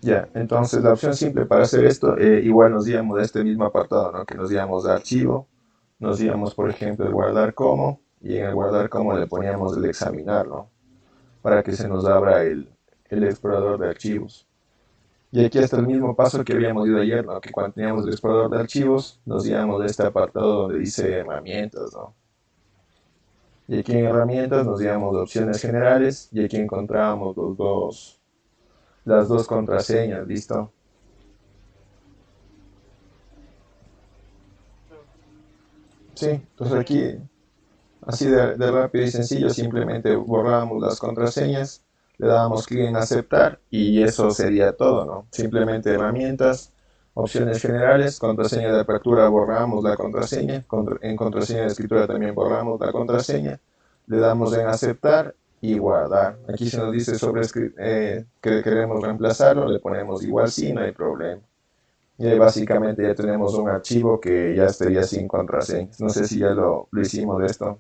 Ya, entonces la opción simple para hacer esto, igual nos íbamos a este mismo apartado, ¿no? Que nos íbamos a archivo, nos íbamos, por ejemplo, el guardar como, y en el guardar como le poníamos el examinar, ¿no? Para que se nos abra el explorador de archivos. Y aquí está el mismo paso que habíamos ido ayer, ¿no? Que cuando teníamos el explorador de archivos, nos íbamos a este apartado donde dice herramientas, ¿no? Y aquí en herramientas nos íbamos a opciones generales y aquí encontrábamos las dos contraseñas, ¿listo? Sí, entonces aquí, así de rápido y sencillo, simplemente borrábamos las contraseñas, le dábamos clic en aceptar y eso sería todo, ¿no? Simplemente herramientas, opciones generales, contraseña de apertura, borramos la contraseña, en contraseña de escritura también borramos la contraseña, le damos en aceptar y guardar. Aquí se nos dice sobre que queremos reemplazarlo, le ponemos igual sí, no hay problema. Y ahí básicamente ya tenemos un archivo que ya estaría sin contraseñas. No sé si ya lo hicimos de esto.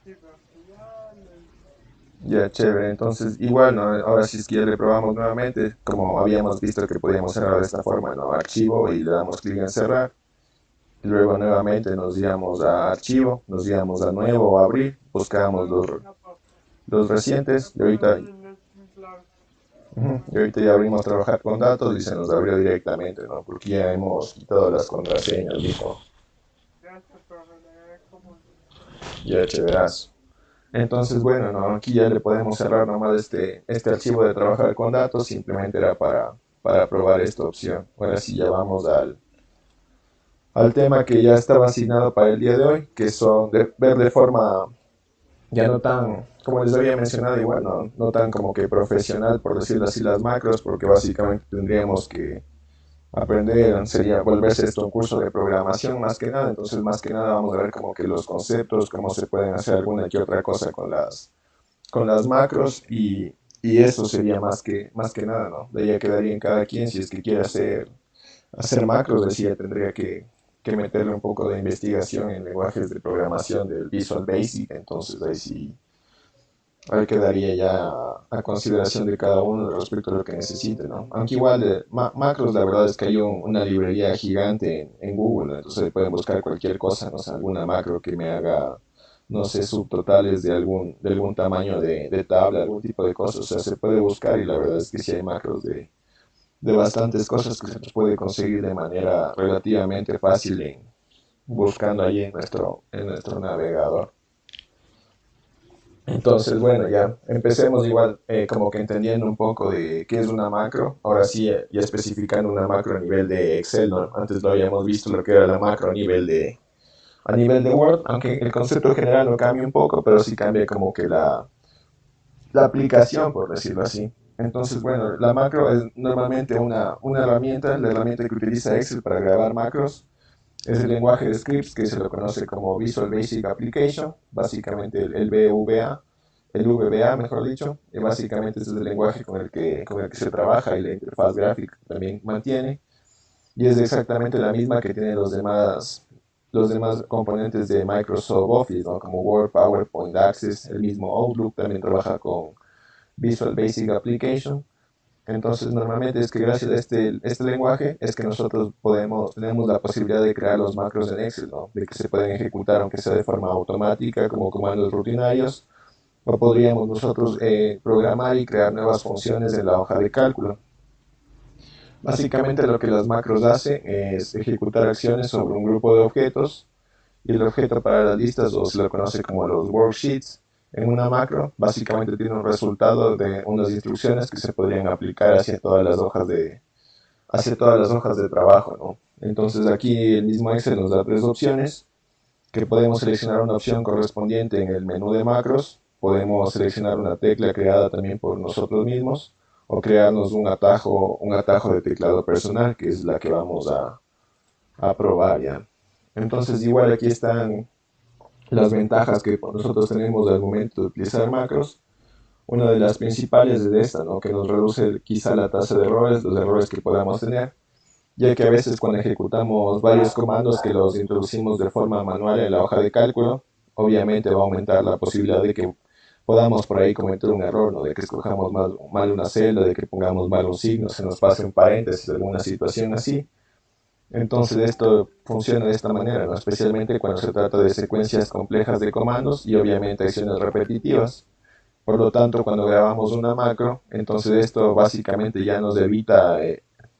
Sí, pero aquí ya lo hice. Ya, chévere. Entonces, igual, ¿no? Ahora sí es que ya le probamos nuevamente, como habíamos visto que podíamos cerrar de esta forma, ¿no? Archivo y le damos clic en cerrar. Y luego nuevamente nos íbamos a archivo, nos íbamos a nuevo o abrir, buscábamos No, los no recientes y puedo ahorita, abrir el ejemplar. y ahorita ya abrimos trabajar con datos y se nos abrió directamente, ¿no? Porque ya hemos quitado las contraseñas, ¿listo? Ya este profe es común. Ya, chéverazo. Entonces, bueno, ¿no? Aquí ya le podemos cerrar nomás este archivo de trabajar con datos, simplemente era para probar esta opción. Ahora sí, ya vamos al tema que ya estaba asignado para el día de hoy, que son ver de forma ya no tan, como les había mencionado, igual, no tan como que profesional, por decirlo así, las macros, porque básicamente tendríamos que aprender, sería volverse esto un curso de programación más que nada, entonces más que nada vamos a ver como que los conceptos, cómo se pueden hacer alguna que otra cosa con las macros y eso sería más que nada, ¿no? De ahí quedaría en cada quien si es que quiere hacer macros, decía, tendría que meterle un poco de investigación en lenguajes de programación del Visual Basic, entonces ahí quedaría ya a consideración de cada uno respecto a lo que necesite, ¿no? Aunque igual de macros, la verdad es que hay una librería gigante en Google, ¿no? Entonces pueden buscar cualquier cosa, no sé, alguna macro que me haga, no sé, subtotales de algún tamaño de tabla, algún tipo de cosas, o sea, se puede buscar y la verdad es que sí hay macros de bastantes cosas que se nos puede conseguir de manera relativamente fácil buscando ahí en nuestro navegador. Entonces, bueno, ya empecemos igual como que entendiendo un poco de qué es una macro. Ahora sí, ya especificando una macro a nivel de Excel, ¿no? Antes lo habíamos visto lo que era la macro a nivel de Word, aunque el concepto general no cambia un poco, pero sí cambia como que la aplicación, por decirlo así. Entonces, bueno, la macro es normalmente una herramienta, la herramienta que utiliza Excel para grabar macros. Es el lenguaje de scripts que se lo conoce como Visual Basic Application, básicamente el VBA, el VBA mejor dicho, y básicamente ese es el lenguaje con el que se trabaja y la interfaz gráfica también mantiene, y es exactamente la misma que tienen los demás componentes de Microsoft Office, ¿no? Como Word, PowerPoint, Access, el mismo Outlook también trabaja con Visual Basic Application. Entonces, normalmente es que gracias a este lenguaje es que nosotros tenemos la posibilidad de crear los macros en Excel, ¿no? De que se pueden ejecutar aunque sea de forma automática, como comandos rutinarios, o podríamos nosotros programar y crear nuevas funciones en la hoja de cálculo. Básicamente lo que las macros hacen es ejecutar acciones sobre un grupo de objetos y el objeto para las listas o se lo conoce como los worksheets. En una macro básicamente tiene un resultado de unas instrucciones que se podrían aplicar hacia todas las hojas de trabajo, ¿no? Entonces aquí el mismo Excel nos da tres opciones, que podemos seleccionar una opción correspondiente en el menú de macros, podemos seleccionar una tecla creada también por nosotros mismos o crearnos un atajo de teclado personal, que es la que vamos a probar ya. Entonces igual aquí están las ventajas que nosotros tenemos al momento de utilizar macros. Una de las principales es esta, ¿no? Que nos reduce quizá la tasa de errores, los errores que podamos tener, ya que a veces cuando ejecutamos varios comandos que los introducimos de forma manual en la hoja de cálculo, obviamente va a aumentar la posibilidad de que podamos por ahí cometer un error, ¿no? De que escojamos mal una celda, de que pongamos mal un signo, se nos pase un paréntesis, alguna situación así. Entonces esto funciona de esta manera, ¿no? Especialmente cuando se trata de secuencias complejas de comandos y obviamente acciones repetitivas. Por lo tanto, cuando grabamos una macro, entonces esto básicamente ya nos evita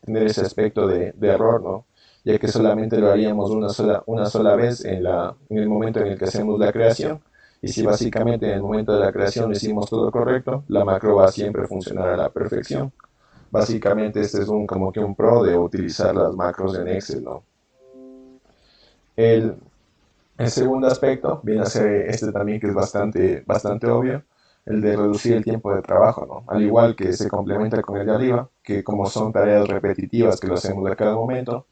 tener ese aspecto de error, ¿no? Ya que solamente lo haríamos una sola vez en el momento en el que hacemos la creación. Y si básicamente en el momento de la creación hicimos todo correcto, la macro va a siempre funcionar a la perfección. Básicamente este es como que un pro de utilizar las macros en Excel, ¿no? El, el segundo aspecto viene a ser este también que es bastante obvio, el de reducir el tiempo de trabajo, ¿no? Al igual que se complementa con el de arriba, que como son tareas repetitivas que lo hacemos a cada momento,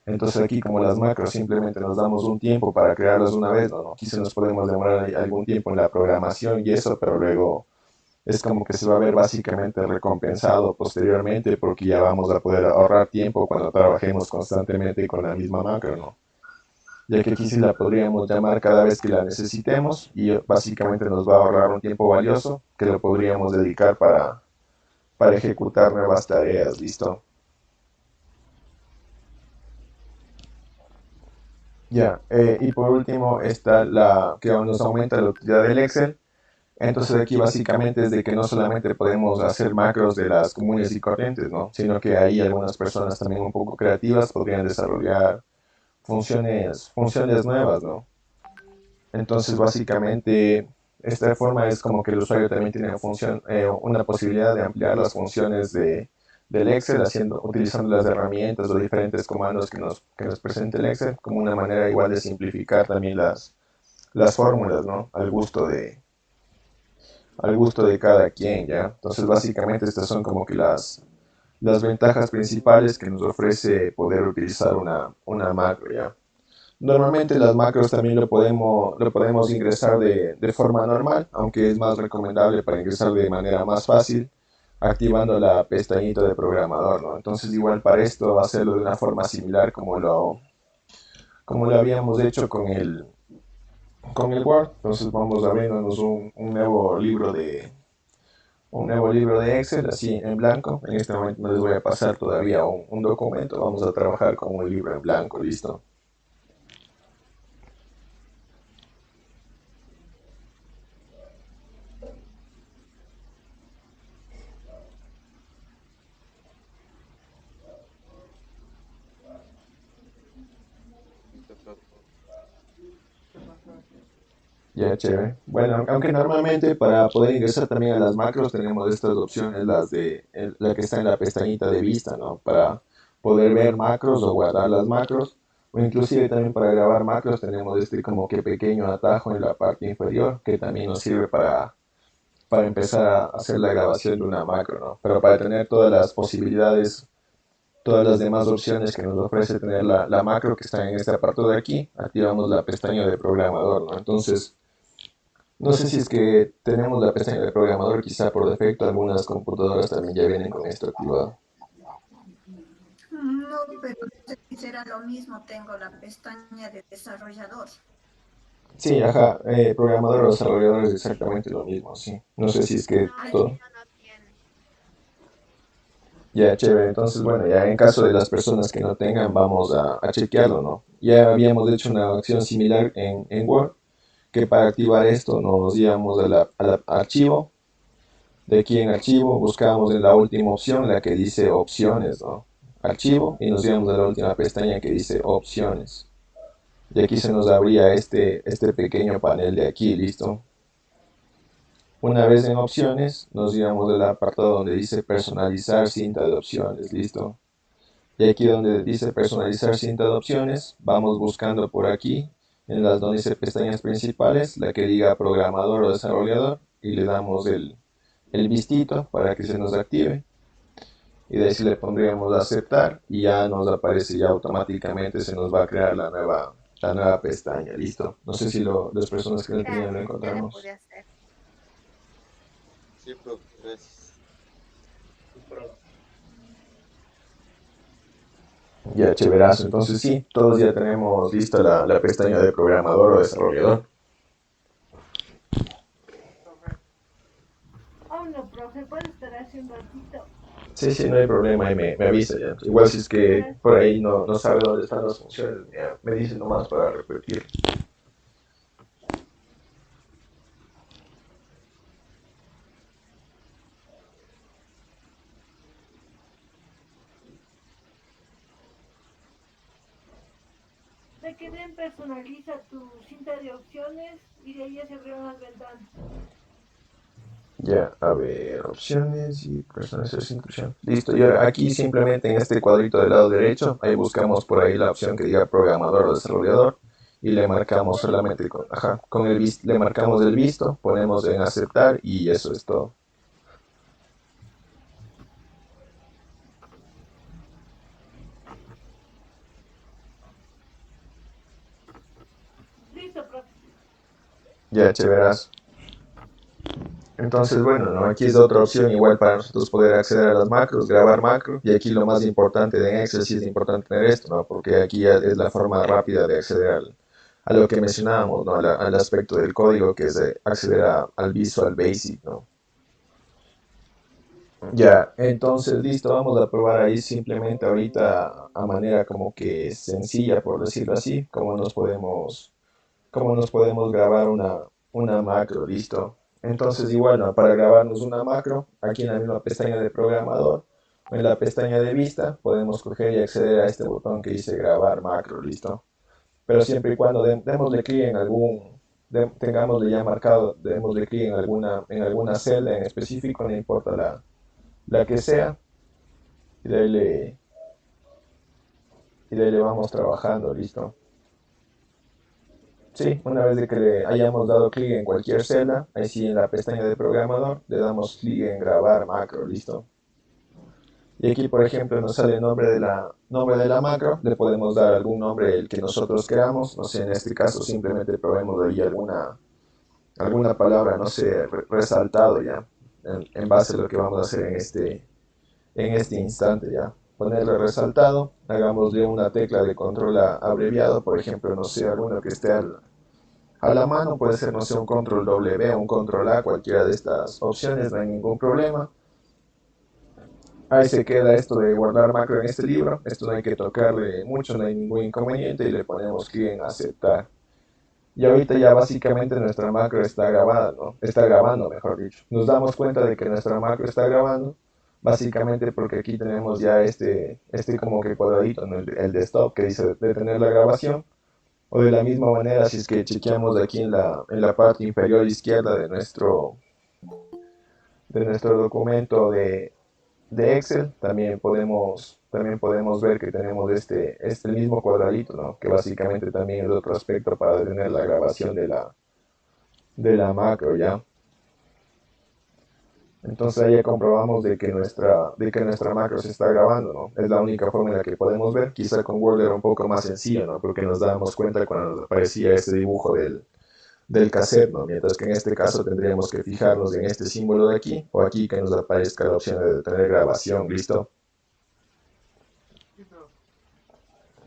entonces aquí como las macros simplemente nos damos un tiempo para crearlas una vez, ¿no? Quizá nos podemos demorar algún tiempo en la programación y eso, pero luego es como que se va a ver básicamente recompensado posteriormente porque ya vamos a poder ahorrar tiempo cuando trabajemos constantemente con la misma macro, ¿no? Ya que aquí sí la podríamos llamar cada vez que la necesitemos y básicamente nos va a ahorrar un tiempo valioso que lo podríamos dedicar para ejecutar nuevas tareas, ¿listo? Ya, y por último está la que nos aumenta la utilidad del Excel. Entonces aquí básicamente es de que no solamente podemos hacer macros de las comunes y corrientes, ¿no? Sino que ahí algunas personas también un poco creativas podrían desarrollar funciones nuevas, ¿no? Entonces, básicamente, esta forma es como que el usuario también tiene una posibilidad de ampliar las funciones del Excel utilizando las herramientas o diferentes comandos que nos presenta el Excel, como una manera igual de simplificar también las fórmulas, ¿no? Al gusto de cada quien, ¿ya? Entonces, básicamente, estas son como que las ventajas principales que nos ofrece poder utilizar una macro, ¿ya? Normalmente las macros también lo podemos ingresar de forma normal, aunque es más recomendable para ingresar de manera más fácil, activando la pestañita de programador, ¿no? Entonces igual para esto hacerlo de una forma similar como lo habíamos hecho con el Word. Entonces vamos abriéndonos un nuevo libro de Excel, así en blanco. En este momento no les voy a pasar todavía un documento, vamos a trabajar con un libro en blanco, ¿listo? ¿Qué pasó? Ya, chévere. Bueno, aunque normalmente para poder ingresar también a las macros tenemos estas opciones, la que está en la pestañita de vista, ¿no? Para poder ver macros o guardar las macros, o inclusive también para grabar macros tenemos este como que pequeño atajo en la parte inferior que también nos sirve para empezar a hacer la grabación de una macro, ¿no? Pero para tener todas las posibilidades, todas las demás opciones que nos ofrece tener la macro que está en este apartado de aquí, activamos la pestaña de programador, ¿no? Entonces, no sé si es que tenemos la pestaña de programador, quizá por defecto algunas computadoras también ya vienen con esto activado. No, pero no sé si será lo mismo. Tengo la pestaña de desarrollador. Sí, ajá, programador o desarrollador es exactamente lo mismo, sí. No sé si es que Ah, todo. Ya, chévere. Entonces, bueno, ya en caso de las personas que no tengan, vamos a chequearlo, ¿no? Ya habíamos hecho una acción similar en Word, que para activar esto nos íbamos a archivo. De aquí en archivo buscábamos en la última opción, la que dice opciones, ¿no? Archivo y nos íbamos a la última pestaña que dice opciones. Y aquí se nos abría este pequeño panel de aquí, ¿listo? Una vez en opciones, nos íbamos al apartado donde dice personalizar cinta de opciones, ¿listo? Y aquí donde dice personalizar cinta de opciones, vamos buscando por aquí, en las donde dice pestañas principales, la que diga programador o desarrollador, y le damos el vistito para que se nos active. Y de ahí sí le pondríamos a aceptar y ya nos aparece ya automáticamente, se nos va a crear la nueva pestaña, listo. No sé si las personas que no tenían lo encontramos. Sí, profe, gracias. Ya, chéverazo. Entonces sí, todos ya tenemos lista la pestaña de programador o desarrollador. Profe, un ratito. Sí, sí, no hay problema, ahí me avisa ya. Igual si es que Ya, por ahí no sabe dónde están las funciones, ya, me dice nomás para repetir. de que den personaliza tu cinta de opciones y de ahí ya se abrieron las ventanas. Ya, a ver, opciones y personalización inclusión. Listo, y ahora aquí simplemente en este cuadrito del lado derecho, ahí buscamos por ahí la opción que diga programador o desarrollador y le marcamos solamente con, ajá, con el visto, le marcamos el visto, ponemos en aceptar y eso es todo. Listo, profe. Ya, chéveras. Entonces, bueno, ¿no? Aquí es otra opción igual para nosotros poder acceder a las macros, grabar macro, y aquí lo más importante de Excel sí es importante tener esto, ¿no? Porque aquí ya es la forma rápida de acceder a lo que mencionábamos, ¿no? Al aspecto del código que es acceder al Visual Basic, ¿no? Ya, entonces listo, vamos a probar ahí simplemente ahorita a manera como que sencilla, por decirlo así, cómo nos podemos grabar una macro, listo. Entonces igual, ¿no? Para grabarnos una macro, aquí en la misma pestaña de programador, en la pestaña de vista, podemos coger y acceder a este botón que dice grabar macro, listo. Pero siempre y cuando démosle clic en tengámosle ya marcado, démosle clic en alguna celda en específico, no importa la que sea, y de ahí le vamos trabajando, listo. Sí, una vez de que le hayamos dado clic en cualquier celda, ahí sí en la pestaña de programador, le damos clic en grabar macro, listo. Y aquí, por ejemplo, nos sale el nombre de la macro, le podemos dar algún nombre el que nosotros queramos, no sé, en este caso simplemente probemos de ahí alguna palabra, no sé, resaltado ya, en base a lo que vamos a hacer en este instante ya. Ponerle resaltado, hagámosle una tecla de control abreviado, por ejemplo, no sé, alguno que esté a la mano, puede ser, no sé, un control W o un control A, cualquiera de estas opciones, no hay ningún problema. Ahí se queda esto de guardar macro en este libro, esto no hay que tocarle mucho, no hay ningún inconveniente y le ponemos clic en aceptar. Y ahorita ya básicamente nuestra macro está grabada, ¿no? Está grabando, mejor dicho. Nos damos cuenta de que nuestra macro está grabando, básicamente porque aquí tenemos ya este como que cuadradito, ¿no? El de stop que dice detener la grabación. O de la misma manera, si es que chequeamos aquí en la parte inferior izquierda de nuestro documento de Excel, también podemos ver que tenemos este mismo cuadradito, ¿no? Que básicamente también es otro aspecto para detener la grabación de la macro, ¿ya? Entonces ahí ya comprobamos de que nuestra macro se está grabando, ¿no? Es la única forma en la que podemos ver. Quizá con Word era un poco más sencillo, ¿no? Porque nos dábamos cuenta cuando nos aparecía este dibujo del cassette, ¿no? Mientras que en este caso tendríamos que fijarnos en este símbolo de aquí o aquí que nos aparezca la opción de tener grabación, ¿listo? Sí, profe.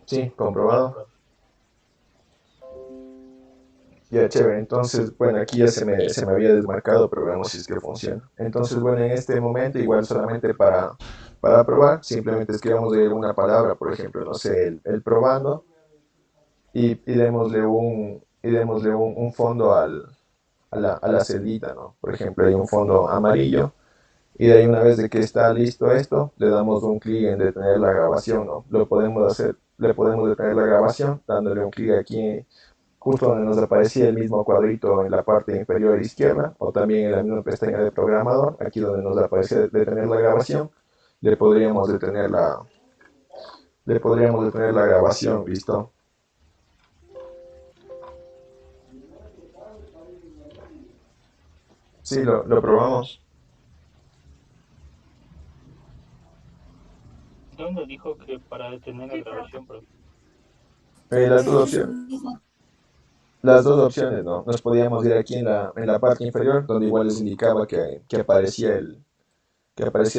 Sí, comprobado. Ya, chévere. Entonces, bueno, aquí ya se me había desmarcado, pero veamos si es que funciona. Entonces, bueno, en este momento, igual solamente para probar, simplemente escribamos de alguna palabra, por ejemplo, no sé, el probando, y démosle un fondo a la celdita, ¿no? Por ejemplo, hay un fondo amarillo. Y de ahí una vez de que está listo esto, le damos un clic en detener la grabación, ¿no? Lo podemos hacer, le podemos detener la grabación dándole un clic aquí justo donde nos aparecía el mismo cuadrito en la parte inferior izquierda o también en la misma pestaña de programador, aquí donde nos aparece detener la grabación, le podríamos detener la grabación, ¿listo? Sí, lo probamos. ¿Dónde dijo que para detener la Sí, profe. grabación, profe? Las dos Es lo opciones. mismo. Las dos opciones, ¿no? Nos podíamos ir aquí en la parte inferior, donde igual les indicaba que aparecía el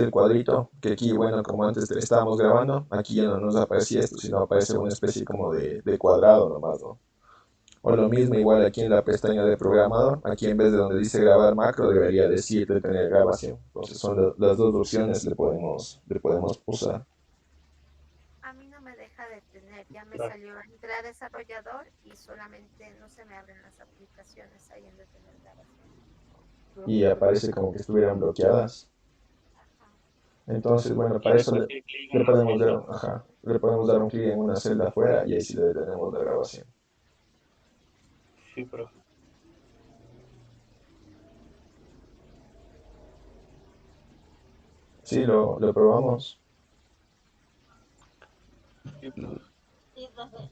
cuadrito, que aquí, bueno, como antes estábamos grabando, aquí ya no nos aparecía esto, sino aparece una especie como de cuadrado nomás, ¿no? O lo mismo, igual aquí en la pestaña de programador, aquí en vez de donde dice grabar macro, debería decir detener grabación. Entonces son las dos opciones le podemos usar. A mí no me deja detener, ya me Claro. salió entré a desarrollador y solamente no se me abren las aplicaciones ahí en detener grabación. Y aparece como que estuvieran bloqueadas. Ajá. Entonces, bueno, para Tienes eso que le, hacer clic le en la podemos dar, celda. ajá, le podemos dar un clic en una celda afuera y ahí sí le detenemos la grabación. Sí, profe. Sí, lo probamos. Sí, profe.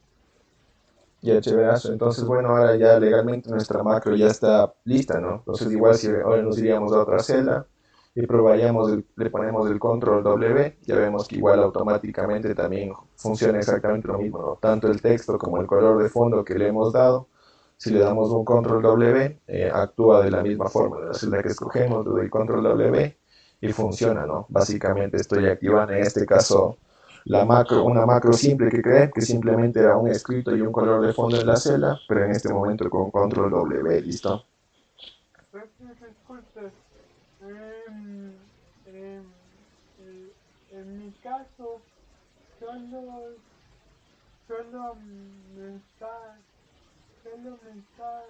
Ya, chéverazo. Entonces, bueno, ahora ya legalmente nuestra macro ya está lista, ¿no? Entonces, igual si ahora nos iríamos a otra celda y probaríamos, le ponemos el control W, ya vemos que igual automáticamente también funciona exactamente lo mismo, ¿no? Tanto el texto como el color de fondo que le hemos dado, si le damos un control W, actúa de la misma forma. De la celda que escogemos, le doy control W y funciona, ¿no? Básicamente estoy activando en este caso una macro simple que creé, que simplemente era un escrito y un color de fondo en la celda, pero en este momento con control W, ¿listo? Disculpe, em, em, en mi caso, solo, solo me está, solo me está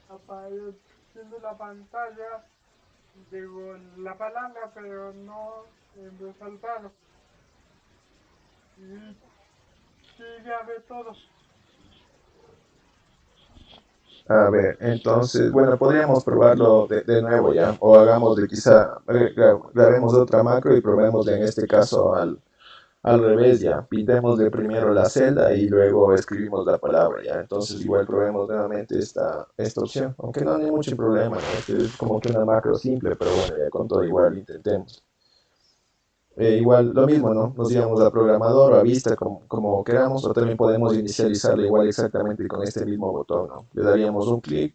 apareciendo la pantalla, digo, la palabra, pero no resaltado. Y sí, ya ve todo. A ver, entonces, bueno, podríamos probarlo de nuevo ya, o hagamos de quizá, grabemos otra macro y probemos en este caso al revés ya, pintemos de primero la celda y luego escribimos la palabra ya, entonces igual probemos nuevamente esta opción, aunque no hay mucho problema, ¿no? Este es como que una macro simple, pero bueno, ya con todo igual intentemos. Igual lo mismo, ¿no? Nos íbamos a programador o a vista como queramos, o también podemos inicializarlo igual exactamente con este mismo botón, ¿no? Le daríamos un clic,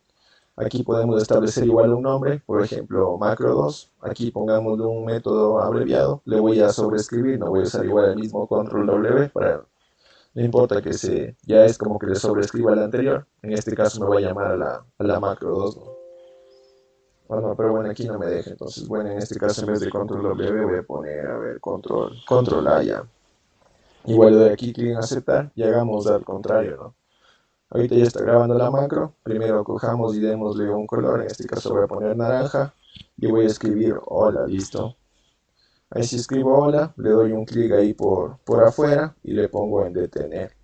aquí podemos establecer igual un nombre, por ejemplo, macro 2, aquí pongamos un método abreviado, le voy a sobreescribir, no voy a usar igual el mismo control W para, no importa que ya es como que le sobreescriba el anterior, en este caso me voy a llamar a la macro 2, ¿no? Bueno, pero bueno, aquí no me deja. Entonces, bueno, en este caso en vez de control W voy a poner, a ver, control A ya. Igual le doy aquí clic en aceptar y hagamos al contrario, ¿no? Ahorita ya está grabando la macro. Primero cojamos y démosle un color. En este caso voy a poner naranja y voy a escribir hola, listo. Ahí si escribo hola, le doy un clic ahí por afuera y le pongo en detener.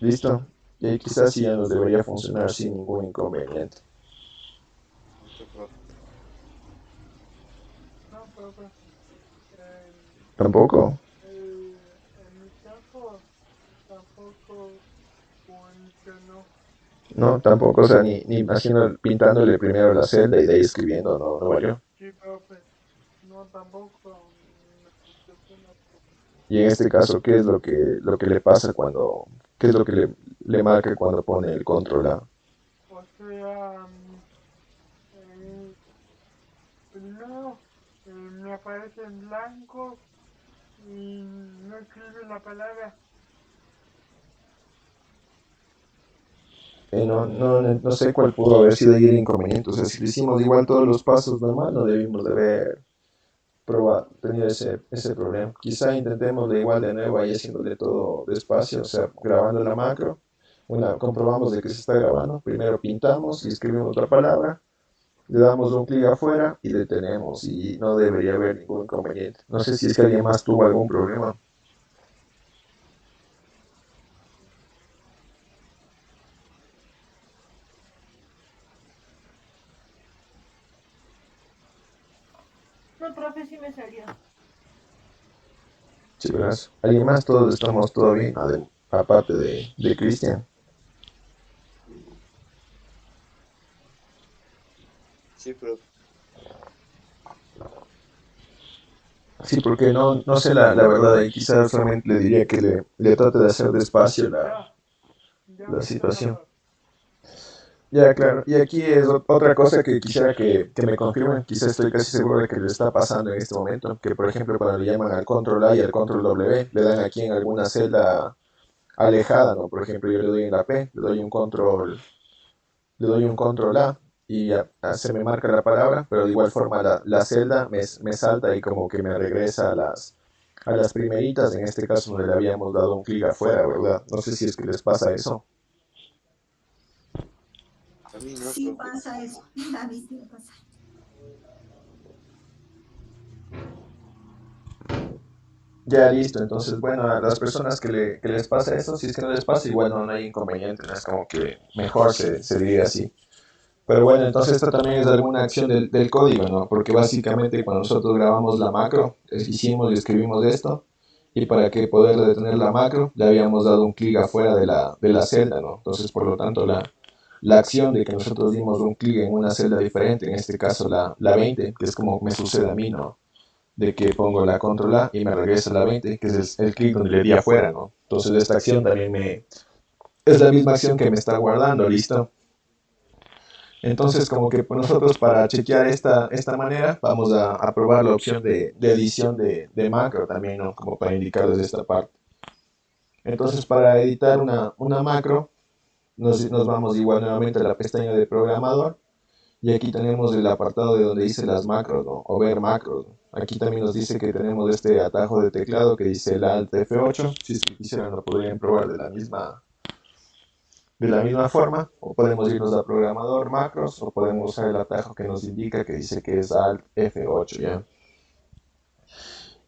Listo. Y ahí quizás sí ya nos debería funcionar sin ningún inconveniente. Sí, profe. No, profe. ¿Tampoco? En mi caso tampoco funcionó. No, tampoco, o sea, ni haciendo, pintándole primero la celda y de ahí escribiendo, no, no valió. Sí, profe. No, tampoco me funciona. Y en este caso, ¿qué es lo que le pasa qué es lo que le marca cuando pone el control A? O sea, eh, primero me aparece en blanco y no escribe la palabra. No sé cuál pudo haber sido ahí el inconveniente, o sea, si le hicimos igual todos los pasos normal, no debimos de haber tenido ese problema. Quizá intentemos de igual de nuevo ahí haciéndole todo despacio, o sea, grabando la macro. Comprobamos de que se está grabando. Primero pintamos y escribimos otra palabra. Le damos un clic afuera y detenemos y no debería haber ningún inconveniente. No sé si es que alguien más tuvo algún problema. No, profe, sí me salió. Sí, verás. ¿Alguien más? Todos estamos todo bien, aparte de Cristian. Sí, profe. Sí, porque no sé la verdad y quizás solamente le diría que le trate de hacer despacio Ya, ya la me está, situación. profe. Ya, claro. Y aquí es otra cosa que quisiera que me confirmen. Quizás estoy casi seguro de que le está pasando en este momento. Que, por ejemplo, cuando le llaman al control A y al control W, le dan aquí en alguna celda alejada, ¿no? Por ejemplo, yo le doy en la P, le doy un control A y se me marca la palabra, pero de igual forma la celda me salta y como que me regresa a las primeritas, en este caso donde le habíamos dado un clic afuera, ¿verdad? No sé si es que les pasa eso. A mí no, Sí profe. pasa eso, a mí sí me pasa. Ya listo, entonces bueno, a las personas que les pasa eso, si es que no les pasa, igual no hay inconveniente, no es como que mejor se diría así. Pero bueno, entonces esto también es alguna acción del código, ¿no? Porque básicamente cuando nosotros grabamos la macro, hicimos y escribimos esto, y para que poder detener la macro, le habíamos dado un clic afuera de la celda, ¿no? Entonces, por lo tanto, la acción de que nosotros dimos un clic en una celda diferente, en este caso la 20, que es como me sucede a mí, ¿no? De que pongo la control A y me regresa la 20, que es el clic donde le di afuera, ¿no? Entonces, esta acción también es la misma acción que me está guardando, ¿listo? Entonces, como que pues, nosotros para chequear esta manera, vamos a probar la opción de edición de macro también, ¿no? Como para indicar desde esta parte. Entonces, para editar una macro, nos vamos igual nuevamente a la pestaña de programador y aquí tenemos el apartado de donde dice las macros, ¿no? O ver macros, ¿no? Aquí también nos dice que tenemos este atajo de teclado que dice el Alt F8. Si es que quisieran lo podrían probar de la misma forma, o podemos irnos a programador macros, o podemos usar el atajo que nos indica que dice que es Alt F8, ¿ya?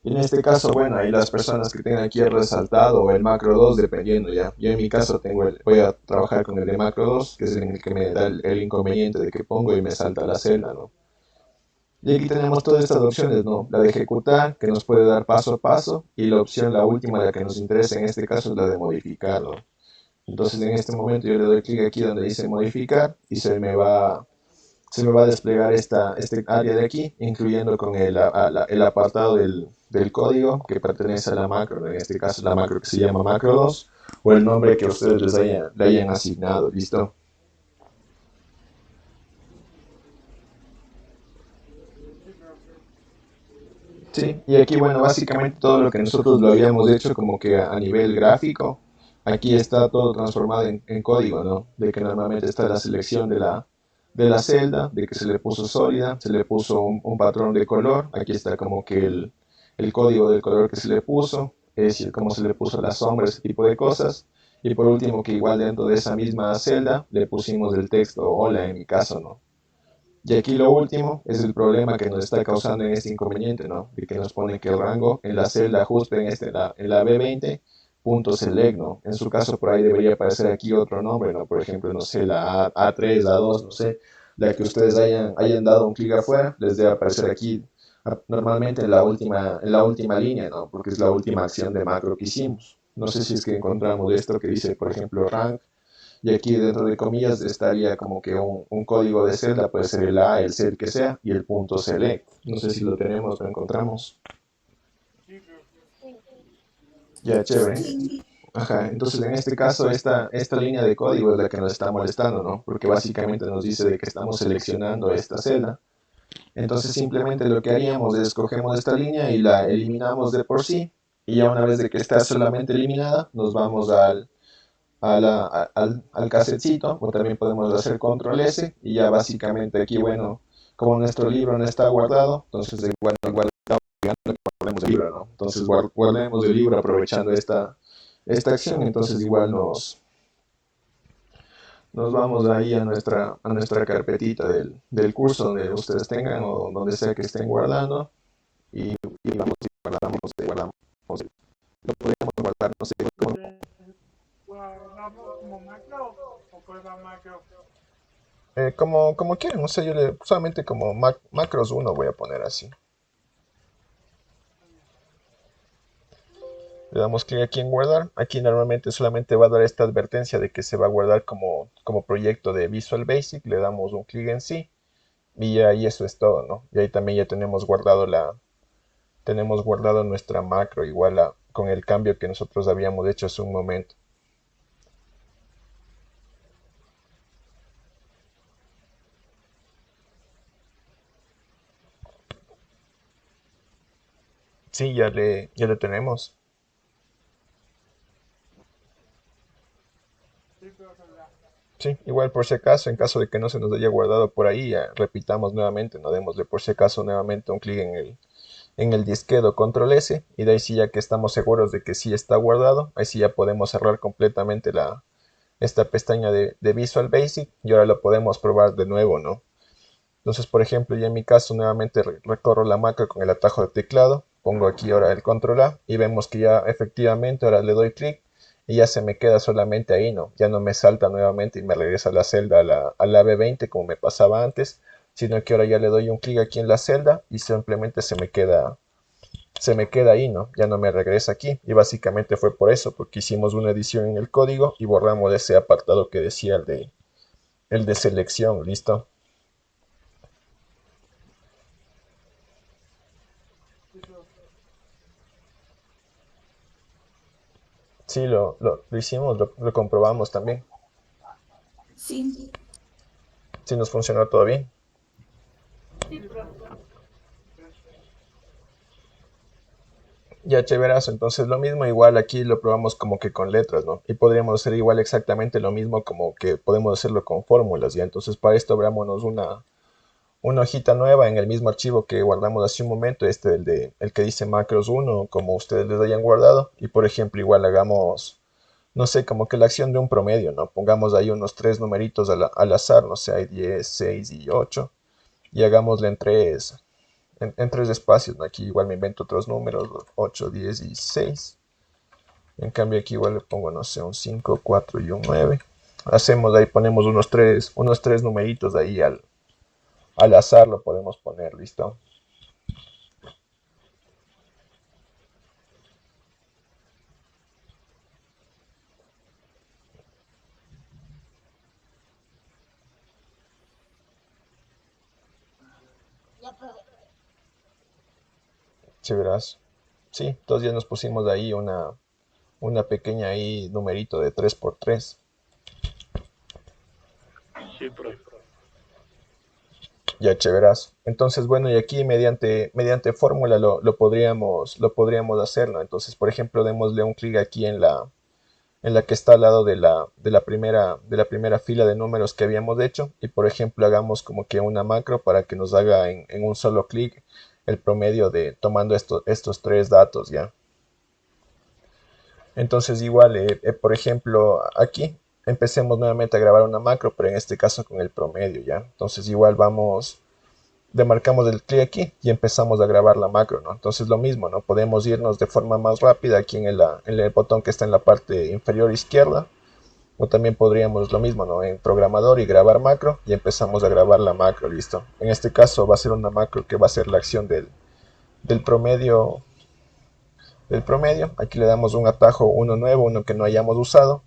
Y en este caso, bueno, ahí las personas que tengan aquí el resaltado o el macro 2, dependiendo, ¿ya? Yo en mi caso voy a trabajar con el de macro 2, que es en el que me da el inconveniente de que pongo y me salta la celda, ¿no? Y aquí tenemos todas estas opciones, ¿no? La de ejecutar, que nos puede dar paso a paso, y la opción, la última, la que nos interesa en este caso, es la de modificar, ¿no? Entonces en este momento yo le doy clic aquí donde dice modificar y se me va a desplegar este área de aquí, incluyendo con el apartado del código que pertenece a la macro, en este caso la macro que se llama macro 2 o el nombre que ustedes le hayan asignado, ¿listo? Sí, profe. Sí, y aquí, bueno, básicamente todo lo que nosotros lo habíamos hecho como que a nivel gráfico, aquí está todo transformado en código, ¿no? De que normalmente está la selección de la celda, de que se le puso sólida, se le puso un patrón de color, aquí está como que el código del color que se le puso, es decir, cómo se le puso la sombra, ese tipo de cosas. Y por último, que igual dentro de esa misma celda le pusimos el texto hola en mi caso, ¿no? Y aquí lo último es el problema que nos está causando en este inconveniente, ¿no? De que nos pone que el rango en la celda justo en la B20, punto select, ¿no? En su caso por ahí debería aparecer aquí otro nombre, ¿no? Por ejemplo, no sé, la A3, A2, no sé, la que ustedes hayan dado un clic afuera, les debe aparecer aquí normalmente en la última línea, ¿no? Porque es la última acción de macro que hicimos. No sé si es que encontramos esto que dice, por ejemplo, rank, y aquí dentro de comillas estaría como que un código de celda, puede ser el A, el C, el que sea, y el punto select. No sé si lo tenemos, lo encontramos. Sí, profe. Sí, Ya, chévere. Sí, Ajá, entonces en este caso esta línea de código es la que nos está molestando, ¿no? Porque básicamente nos dice de que estamos seleccionando esta celda. Entonces simplemente lo que haríamos es cogemos esta línea y la eliminamos de por sí. Y ya una vez de que está solamente eliminada, nos vamos al cassettecito, o también podemos hacer control S, y ya básicamente aquí, bueno, como nuestro libro no está guardado, entonces igual guardemos el libro, ¿no? Entonces guardemos el libro aprovechando esta acción, entonces igual nos vamos ahí a nuestra carpetita del curso donde ustedes tengan o donde sea que estén guardando, y vamos y guardamos, lo podemos guardar, no sé, como, ¿Guardamos como macro o prueba macro? como quieran, o sea, solamente como macros uno voy a poner así. Le damos clic aquí en guardar. Aquí normalmente solamente va a dar esta advertencia de que se va a guardar como proyecto de Visual Basic. Le damos un clic en sí y ahí eso es todo, ¿no? Y ahí también ya tenemos guardado nuestra macro igual con el cambio que nosotros habíamos hecho hace un momento. Sí, ya le tenemos. Sí, profe, ya. Sí, igual por si acaso, en caso de que no se nos haya guardado por ahí, ya repitamos nuevamente, no démosle por si acaso nuevamente un clic en el disquete control S, y de ahí sí ya que estamos seguros de que sí está guardado, ahí sí ya podemos cerrar completamente esta pestaña de Visual Basic, y ahora lo podemos probar de nuevo, ¿no? Entonces, por ejemplo, ya en mi caso nuevamente recorro la macro con el atajo de teclado, pongo aquí ahora el control A y vemos que ya efectivamente ahora le doy clic y ya se me queda solamente ahí, ¿no? Ya no me salta nuevamente y me regresa a la celda a la B20 como me pasaba antes, sino que ahora ya le doy un clic aquí en la celda y simplemente se me queda ahí, ¿no? Ya no me regresa aquí. Y básicamente fue por eso, porque hicimos una edición en el código y borramos ese apartado que decía el de selección, ¿listo? Sí, profe. Sí, lo hicimos, lo comprobamos también. Sí, Sí, nos funcionó todo bien. Sí, Sí, profe. profe. Ya, chéverazo. Entonces lo mismo, igual aquí lo probamos como que con letras, ¿no? Y podríamos hacer igual exactamente lo mismo como que podemos hacerlo con fórmulas, ¿ya? Entonces para esto abrámonos una hojita nueva en el mismo archivo que guardamos hace un momento, el que dice macros 1, como ustedes les hayan guardado. Y por ejemplo, igual hagamos, no sé, como que la acción de un promedio, ¿no? Pongamos ahí unos tres numeritos al azar, no sé, hay 10, 6 y 8. Y hagámosle en tres espacios, ¿no? Aquí igual me invento otros números, 8, 10 y 6. En cambio aquí igual le pongo, no sé, un 5, 4 y un 9. Hacemos ahí, ponemos unos tres numeritos de ahí al azar lo podemos poner, ¿listo? Sí, verás. Sí, entonces ya nos pusimos de ahí una pequeña ahí numerito de 3 por 3. Sí, profe. Ya, chéveras. Entonces, bueno, y aquí mediante fórmula lo podríamos hacer, ¿no? Entonces, por ejemplo, démosle un clic aquí en la que está al lado de la primera fila de números que habíamos hecho, y por ejemplo hagamos como que una macro para que nos haga en un solo clic el promedio de tomando estos tres datos, ¿ya? Entonces igual, por ejemplo, aquí empecemos nuevamente a grabar una macro, pero en este caso con el promedio, ¿ya? Entonces igual demarcamos el clic aquí y empezamos a grabar la macro, ¿no? Entonces lo mismo, ¿no? Podemos irnos de forma más rápida aquí en el botón que está en la parte inferior izquierda, o también podríamos lo mismo, ¿no? En programador y grabar macro, y empezamos a grabar la macro, listo. En este caso va a ser una macro que va a ser la acción del promedio. Del promedio, aquí le damos un atajo, uno nuevo, uno que no hayamos usado.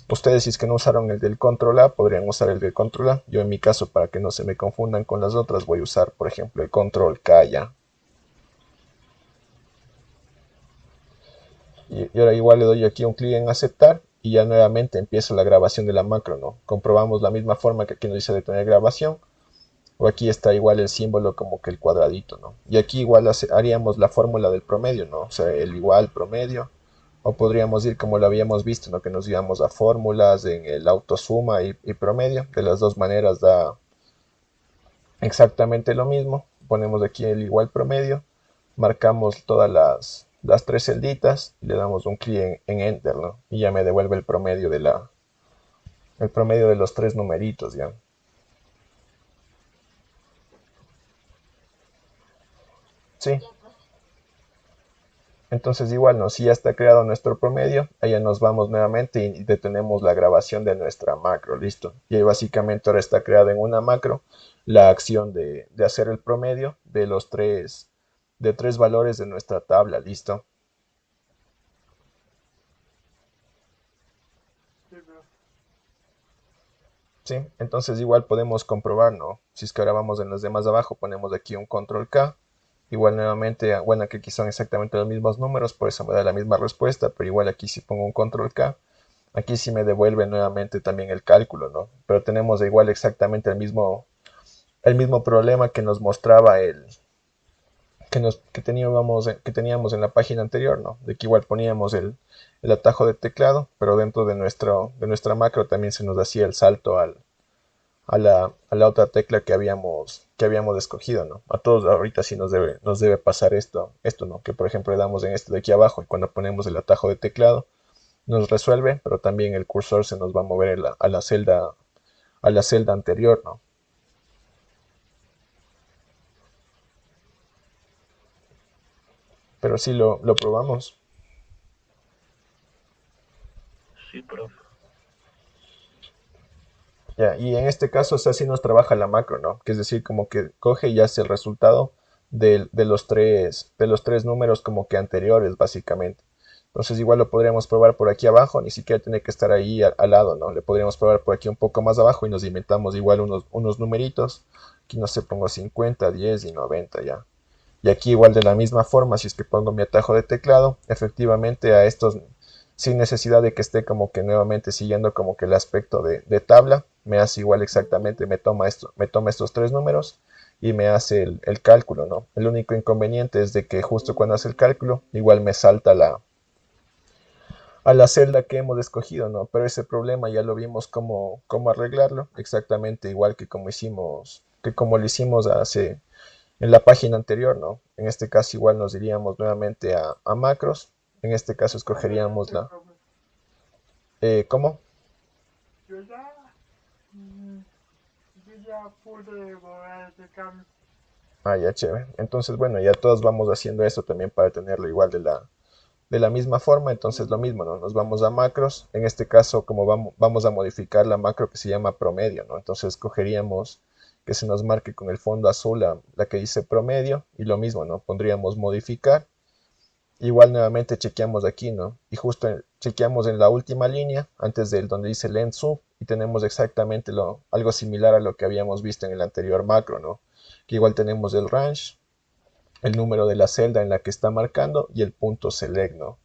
Ustedes, si es que no usaron el del control A, podrían usar el del control A. Yo en mi caso, para que no se me confundan con las otras, voy a usar, por ejemplo, el control K ya. Y ahora igual le doy aquí un clic en aceptar y ya nuevamente empieza la grabación de la macro, ¿no? Comprobamos la misma forma que aquí nos dice detener grabación, o aquí está igual el símbolo como que el cuadradito, ¿no? Y aquí igual haríamos la fórmula del promedio, ¿no? O sea, el igual promedio, o podríamos ir como lo habíamos visto, ¿no? Que nos íbamos a fórmulas en el autosuma y promedio. De las dos maneras da exactamente lo mismo. Ponemos aquí el igual promedio, marcamos todas las tres celditas y le damos un clic en Enter, ¿no? Y ya me devuelve el promedio de los tres numeritos, ¿ya? Sí. Entonces igual, ¿no? Si ya está creado nuestro promedio, allá nos vamos nuevamente y detenemos la grabación de nuestra macro, listo. Y ahí básicamente ahora está creada en una macro la acción de hacer el promedio de tres valores de nuestra tabla, listo. Sí, profe. Sí, entonces igual podemos comprobar, ¿no? Si es que ahora vamos en los demás abajo, ponemos aquí un control K. Igual nuevamente, bueno, que aquí son exactamente los mismos números, por eso me da la misma respuesta, pero igual aquí si pongo un control K, aquí sí me devuelve nuevamente también el cálculo, ¿no? Pero tenemos igual exactamente el mismo problema que nos mostraba que teníamos en la página anterior, ¿no? De que igual poníamos el atajo de teclado, pero dentro de nuestra macro también se nos hacía el salto a la otra tecla que habíamos escogido, ¿no? A todos ahorita sí nos debe pasar esto, ¿no? Que por ejemplo le damos en este de aquí abajo y cuando ponemos el atajo de teclado nos resuelve, pero también el cursor se nos va a mover a la celda anterior, ¿no? Pero sí lo probamos. Sí, profe. Ya, y en este caso, o sea, sí nos trabaja la macro, ¿no? Que es decir, como que coge y hace el resultado de los tres números como que anteriores, básicamente. Entonces igual lo podríamos probar por aquí abajo, ni siquiera tiene que estar ahí al lado, ¿no? Le podríamos probar por aquí un poco más abajo y nos inventamos igual unos numeritos. Aquí no sé, pongo 50, 10 y 90 ya. Y aquí igual de la misma forma, si es que pongo mi atajo de teclado, efectivamente a estos, sin necesidad de que esté como que nuevamente siguiendo como que el aspecto de tabla, me hace igual exactamente, me toma estos tres números y me hace el cálculo, ¿no? El único inconveniente es de que justo cuando hace el cálculo, igual me salta a la celda que hemos escogido, ¿no? Pero ese problema ya lo vimos cómo arreglarlo, exactamente igual que como lo hicimos en la página anterior, ¿no? En este caso igual nos iríamos nuevamente a macros. En este caso escogeríamos Adelante, profe. ¿Cómo? Yo ya, mm, yo ya pude borrar ese cambio. Ah, ya, chévere. Entonces, bueno, ya todos vamos haciendo esto también para tenerlo igual de la misma forma. Entonces, lo mismo, ¿no? Nos vamos a macros. En este caso, como vamos a modificar la macro que se llama promedio, ¿no? Entonces, escogeríamos que se nos marque con el fondo azul la que dice promedio. Y lo mismo, ¿no? Pondríamos modificar. Igual nuevamente chequeamos aquí, ¿no? Y justo chequeamos en la última línea, antes del donde dice length sub, y tenemos exactamente algo similar a lo que habíamos visto en el anterior macro, ¿no? Que igual tenemos el range, el número de la celda en la que está marcando y el punto select, ¿no?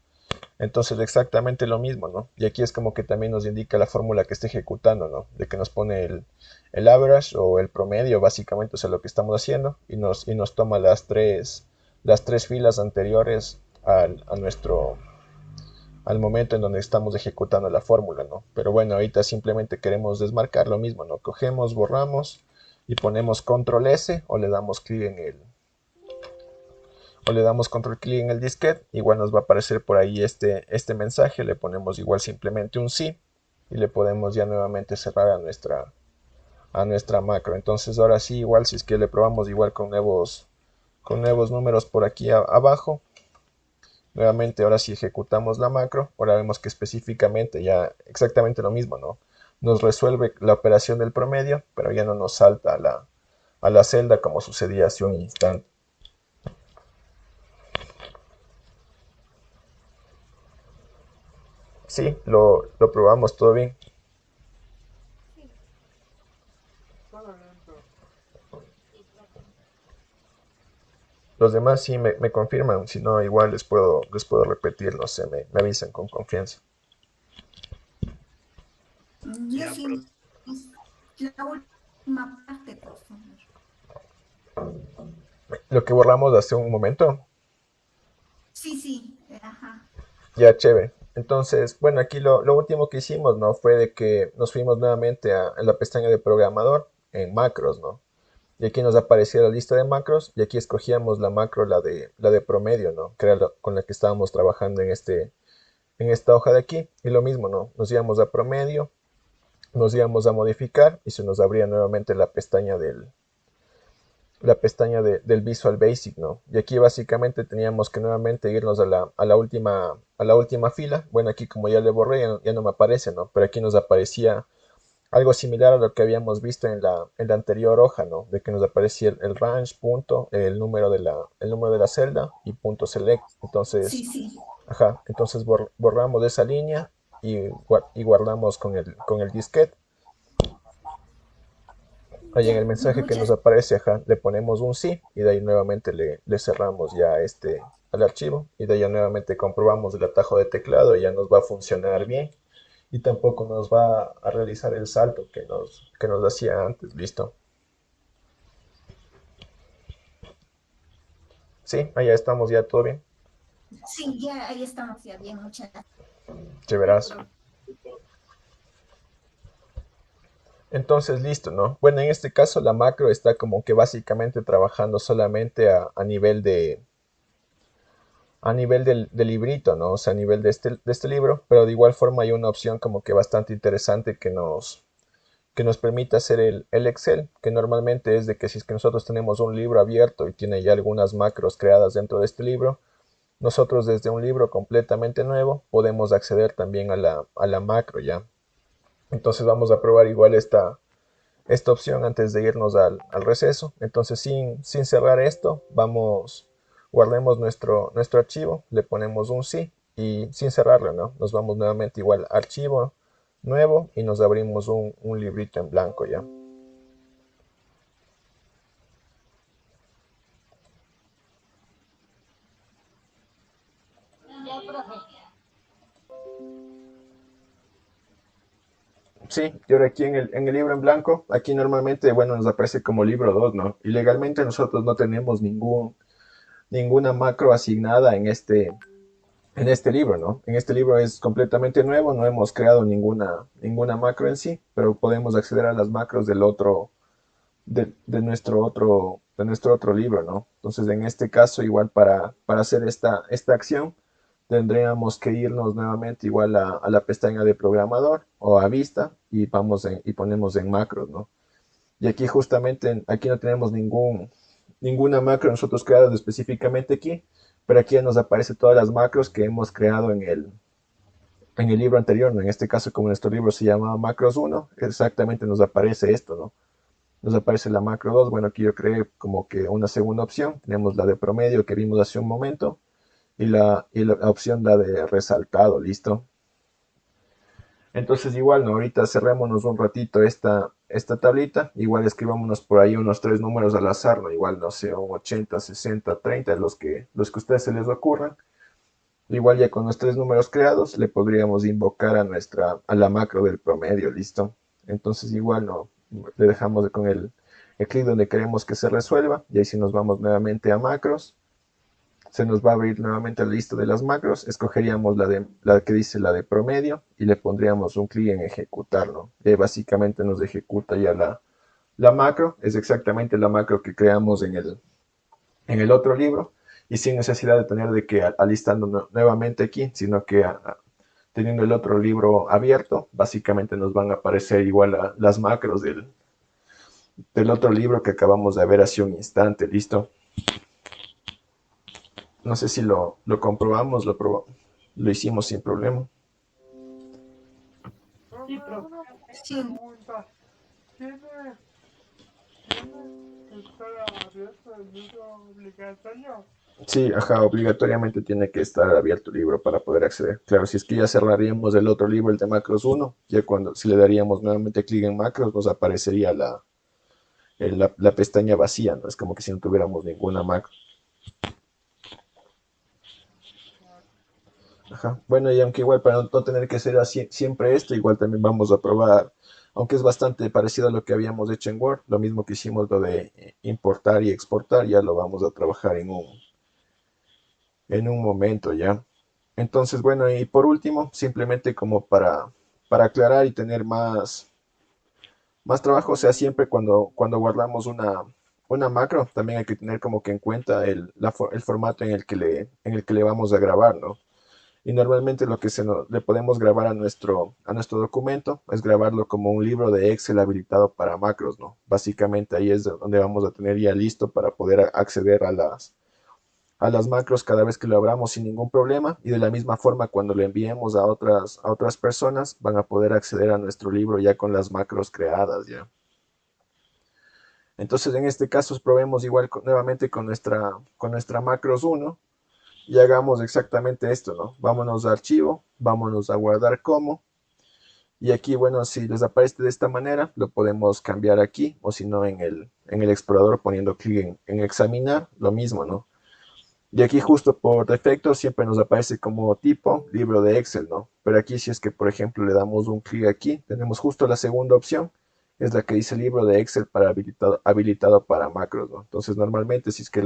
Entonces exactamente lo mismo, ¿no? Y aquí es como que también nos indica la fórmula que está ejecutando, ¿no? De que nos pone el average o el promedio, básicamente, o sea, lo que estamos haciendo, y nos toma las tres filas anteriores al momento en donde estamos ejecutando la fórmula, ¿no? Pero bueno, ahorita simplemente queremos desmarcar lo mismo, ¿no? Cogemos, borramos y ponemos control S o le damos control clic en el disquete, igual nos va a aparecer por ahí este mensaje, le ponemos igual simplemente un sí y le podemos ya nuevamente cerrar a nuestra macro. Entonces ahora sí, igual si es que le probamos igual con nuevos números por aquí abajo, nuevamente ahora si ejecutamos la macro, ahora vemos que específicamente ya exactamente lo mismo, ¿no? Nos resuelve la operación del promedio, pero ya no nos salta a la celda como sucedía hace un instante. Sí, lo probamos todo bien. Sí, Todo bien, profe. sí, profe. Los demás sí me confirman, si no igual les puedo repetir, no sé, me avisan con confianza. Yo Ya, profe. sí, es la última parte, por favor. Lo que borramos hace un momento, Sí, sí, ajá. ya chévere. Entonces, bueno, aquí lo último que hicimos, ¿no? Fue de que nos fuimos nuevamente en la pestaña de programador, en macros, ¿no? Y aquí nos aparecía la lista de macros y aquí escogíamos la macro, la de promedio, ¿no? Que era con la que estábamos trabajando en esta hoja de aquí. Y lo mismo, ¿no? Nos íbamos a promedio, nos íbamos a modificar y se nos abría nuevamente la pestaña del Visual Basic, ¿no? Y aquí básicamente teníamos que nuevamente irnos a la última fila. Bueno, aquí como ya le borré, ya no me aparece, ¿no? Pero aquí nos aparecía algo similar a lo que habíamos visto en la anterior hoja, ¿no? De que nos aparecía el range, punto, el número de la celda y punto select. Sí, Entonces, sí. ajá, entonces borramos de esa línea y guardamos con el disquete. Ahí en el Ya, mensaje que nos muchas. aparece, ajá, le ponemos un sí y de ahí nuevamente le cerramos ya al archivo y de ahí ya nuevamente comprobamos el atajo de teclado y ya nos va a funcionar bien y tampoco nos va a realizar el salto que nos hacía antes, listo. Sí, allá estamos ya todo bien. Sí, ya ahí estamos ya bien, muchas gracias. Chéverazo. Entonces, listo, ¿no? Bueno, en este caso la macro está como que básicamente trabajando solamente a nivel del librito, ¿no? O sea, a nivel de este libro, pero de igual forma hay una opción como que bastante interesante que nos permite hacer el Excel, que normalmente es de que si es que nosotros tenemos un libro abierto y tiene ya algunas macros creadas dentro de este libro, nosotros desde un libro completamente nuevo podemos acceder también a la macro, ¿ya? Entonces vamos a probar igual esta opción antes de irnos al receso. Entonces, sin cerrar esto, guardemos nuestro archivo, le ponemos un sí y sin cerrarlo, ¿no? Nos vamos nuevamente igual a archivo nuevo y nos abrimos un librito en blanco ya. Sí, y ahora aquí en el libro en blanco, aquí normalmente, bueno, nos aparece como libro 2, ¿no? Y legalmente nosotros no tenemos ninguna macro asignada en este libro, ¿no? En este libro es completamente nuevo, no hemos creado ninguna macro en sí, pero podemos acceder a las macros de nuestro otro libro, ¿no? Entonces, en este caso, igual para hacer esta acción, tendríamos que irnos nuevamente igual a la pestaña de programador o a vista y y ponemos en macros, ¿no? Y aquí justamente, aquí no tenemos ninguna macro nosotros creada específicamente aquí, pero aquí ya nos aparece todas las macros que hemos creado en el libro anterior, ¿no? En este caso, como nuestro libro se llama Macros 1, exactamente nos aparece esto, ¿no? Nos aparece la macro 2, bueno, aquí yo creé como que una segunda opción, tenemos la de promedio que vimos hace un momento, y la opción la de resaltado, ¿listo? Entonces igual, ¿no? Ahorita cerrémonos un ratito esta tablita, igual escribámonos por ahí unos tres números al azar, ¿no? Igual, no sé, un 80, 60, 30, los que a ustedes se les ocurran. Igual ya con los tres números creados, le podríamos invocar a la macro del promedio, ¿listo? Entonces igual, ¿no? Le dejamos con el clic donde queremos que se resuelva, y ahí si nos vamos nuevamente a macros, se nos va a abrir nuevamente la lista de las macros, escogeríamos la que dice la de promedio y le pondríamos un clic en ejecutar, ¿no? Y básicamente nos ejecuta ya la macro, es exactamente la macro que creamos en el otro libro y sin necesidad de tener de que alistando nuevamente aquí, sino que teniendo el otro libro abierto, básicamente nos van a aparecer igual las macros del otro libro que acabamos de ver hace un instante, ¿listo? No sé si lo comprobamos, lo hicimos sin problema. Sí, Profe, profe. una Sí, pregunta. ¿Tiene, tiene que estar abierto el libro obligatorio? Sí, ajá, obligatoriamente tiene que estar abierto el libro para poder acceder. Claro, si es que ya cerraríamos el otro libro, el de Macros 1, ya si le daríamos nuevamente clic en Macros, nos aparecería la pestaña vacía, ¿no? Es como que si no tuviéramos ninguna macro. Ajá. Bueno, y aunque igual para no tener que hacer así, siempre esto, igual también vamos a probar, aunque es bastante parecido a lo que habíamos hecho en Word, lo mismo que hicimos lo de importar y exportar, ya lo vamos a trabajar en un momento ya. Entonces, bueno, y por último, simplemente como para aclarar y tener más trabajo, o sea, siempre cuando guardamos una macro, también hay que tener como que en cuenta el formato en el que le vamos a grabar, ¿no? Y normalmente lo que le podemos grabar a nuestro documento es grabarlo como un libro de Excel habilitado para macros, ¿no? Básicamente ahí es donde vamos a tener ya listo para poder acceder a las macros cada vez que lo abramos sin ningún problema, y de la misma forma cuando lo enviemos a otras personas van a poder acceder a nuestro libro ya con las macros creadas ya. Entonces en este caso probemos igual nuevamente con nuestra macros 1 y hagamos exactamente esto, ¿no? Vámonos a archivo, vámonos a guardar como, y aquí, bueno, si les aparece de esta manera, lo podemos cambiar aquí, o si no en el explorador poniendo clic en examinar, lo mismo, ¿no? Y aquí justo por defecto siempre nos aparece como tipo libro de Excel, ¿no? Pero aquí si es que, por ejemplo, le damos un clic aquí, tenemos justo la segunda opción, es la que dice libro de Excel para habilitado para macros, ¿no? Entonces normalmente si es que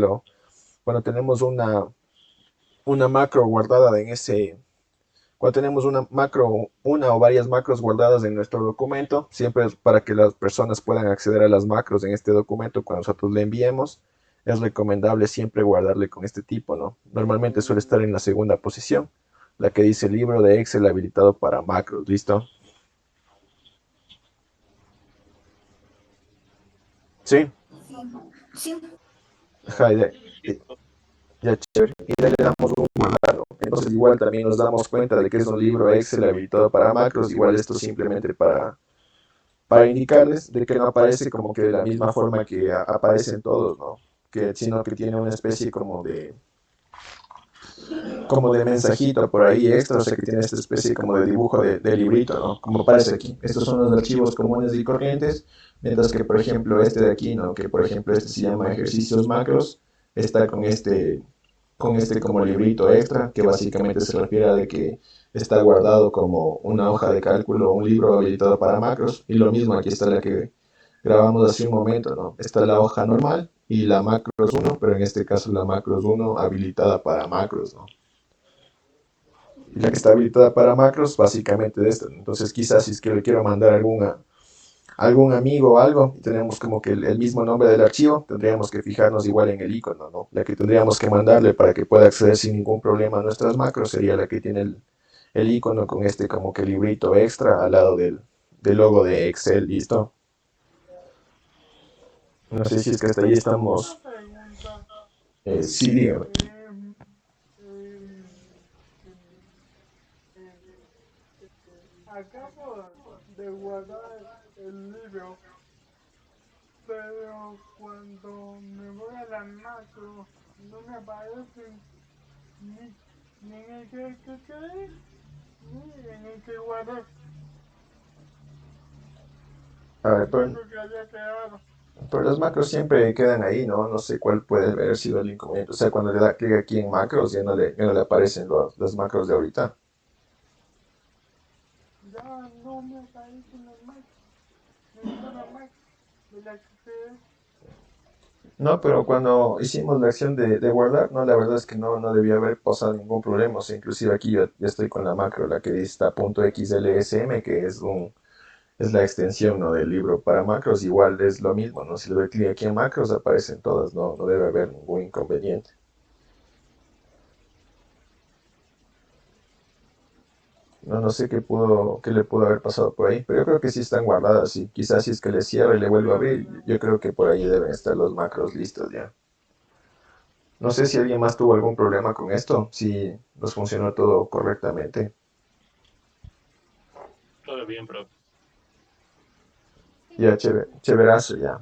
cuando tenemos una macro guardada en ese, cuando tenemos una macro, una o varias macros guardadas en nuestro documento, siempre es para que las personas puedan acceder a las macros en este documento cuando nosotros le enviemos, es recomendable siempre guardarle con este tipo, ¿no? Normalmente suele estar en la segunda posición, la que dice libro de Excel habilitado para macros, ¿listo? Sí, Sí, sí, ajá, Sí, profe. ya chévere. Y de ahí le damos un guardado. Entonces igual también nos damos cuenta de que es un libro Excel habilitado para macros, igual esto simplemente para indicarles de que no aparece como que de la misma forma que aparecen todos, ¿no? Que, sino que tiene una especie como de mensajito por ahí extra, o sea que tiene esta especie como de dibujo de librito, ¿no? Como aparece aquí. Estos son los archivos comunes y corrientes, mientras que, por ejemplo, este de aquí, ¿no? Que, por ejemplo, este se llama ejercicios macros, está con este como librito extra, que básicamente se refiere a de que está guardado como una hoja de cálculo, un libro habilitado para macros, y lo mismo aquí está la que grabamos hace un momento, ¿no? Está la hoja normal y la macros uno, pero en este caso la macros uno habilitada para macros, ¿no? Y la que está habilitada para macros, básicamente de esto. Entonces, quizás si es que le quiero mandar algún amigo o algo, y tenemos como que el mismo nombre del archivo, tendríamos que fijarnos igual en el icono, ¿no? La que tendríamos que mandarle para que pueda acceder sin ningún problema a nuestras macros sería la que tiene el icono con este como que librito extra al lado del logo de Excel, ¿listo? No sé si es que hasta ahí Una estamos. pregunta. Sí, dígame. em, em, em, em, acabo de guardar el libro, pero cuando me voy a la macro no me aparecen ni, ni en el que creé ni en el que guardé, A ver, el otro que había creado. pero las macros siempre quedan ahí, ¿no? No sé cuál puede haber sido el inconveniente. O sea, cuando le da clic aquí en macros, ya no le aparecen las macros de ahorita. Ya no me aparecen las macros, ninguna macro de la que creé. No, pero cuando hicimos la acción de guardar, no, la verdad es que no debía haber pasado ningún problema. O sea, inclusive aquí yo ya estoy con la macro, la que está .xlsm, que es la extensión, ¿no? Del libro para macros. Igual es lo mismo, ¿no? Si le doy clic aquí en macros, aparecen todas, no debe haber ningún inconveniente. No sé qué le pudo haber pasado por ahí, pero yo creo que sí están guardadas, sí. Quizás si es que le cierro y le vuelvo a abrir, yo creo que por ahí deben estar los macros listos ya. No sé si alguien más tuvo algún problema con esto, si nos funcionó todo correctamente. Todo bien, profe. Ya, chéverazo, ya.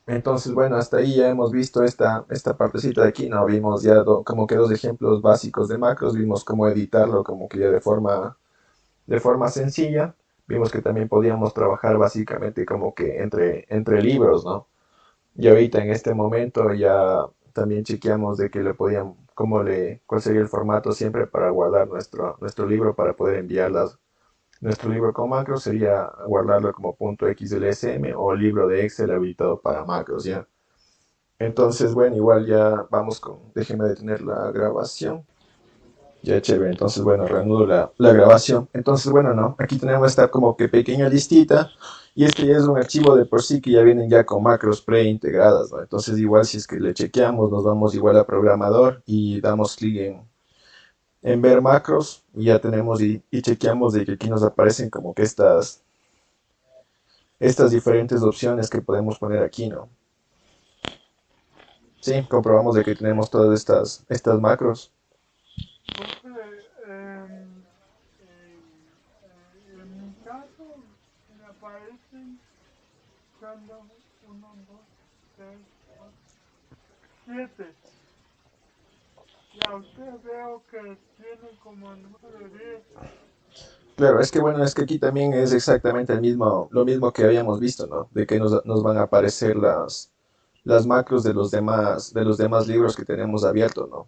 Entonces, bueno, hasta ahí ya hemos visto esta partecita de aquí, ¿no? Vimos ya como que dos ejemplos básicos de macros, vimos cómo editarlo como que ya de forma sencilla. Vimos que también podíamos trabajar básicamente como que entre libros, ¿no? Y ahorita en este momento ya también chequeamos de que le podían, cuál sería el formato siempre para guardar nuestro libro para poder enviarlas. Nuestro libro con macros sería guardarlo como .xlsm o libro de Excel habilitado para macros, ¿ya? Entonces, bueno, igual ya vamos déjeme detener la grabación. Ya, chévere. Entonces, bueno, reanudo la grabación. Entonces, bueno, no. Aquí tenemos esta como que pequeña listita. Y este ya es un archivo de por sí que ya vienen ya con macros preintegradas, ¿no? Entonces, igual si es que le chequeamos, nos vamos igual a programador y damos clic en ver macros y ya tenemos y chequeamos de que aquí nos aparecen como que estas diferentes opciones que podemos poner aquí, ¿no? Sí, comprobamos de que tenemos todas estas macros. Profe, en mi caso me aparecen cuando uno, dos, tres, cuatro, siete. Y a usted veo que tiene como el número 10. Claro, es que bueno, es que aquí también es exactamente lo mismo que habíamos visto, ¿no? De que nos van a aparecer las macros de los demás libros que tenemos abiertos, ¿no?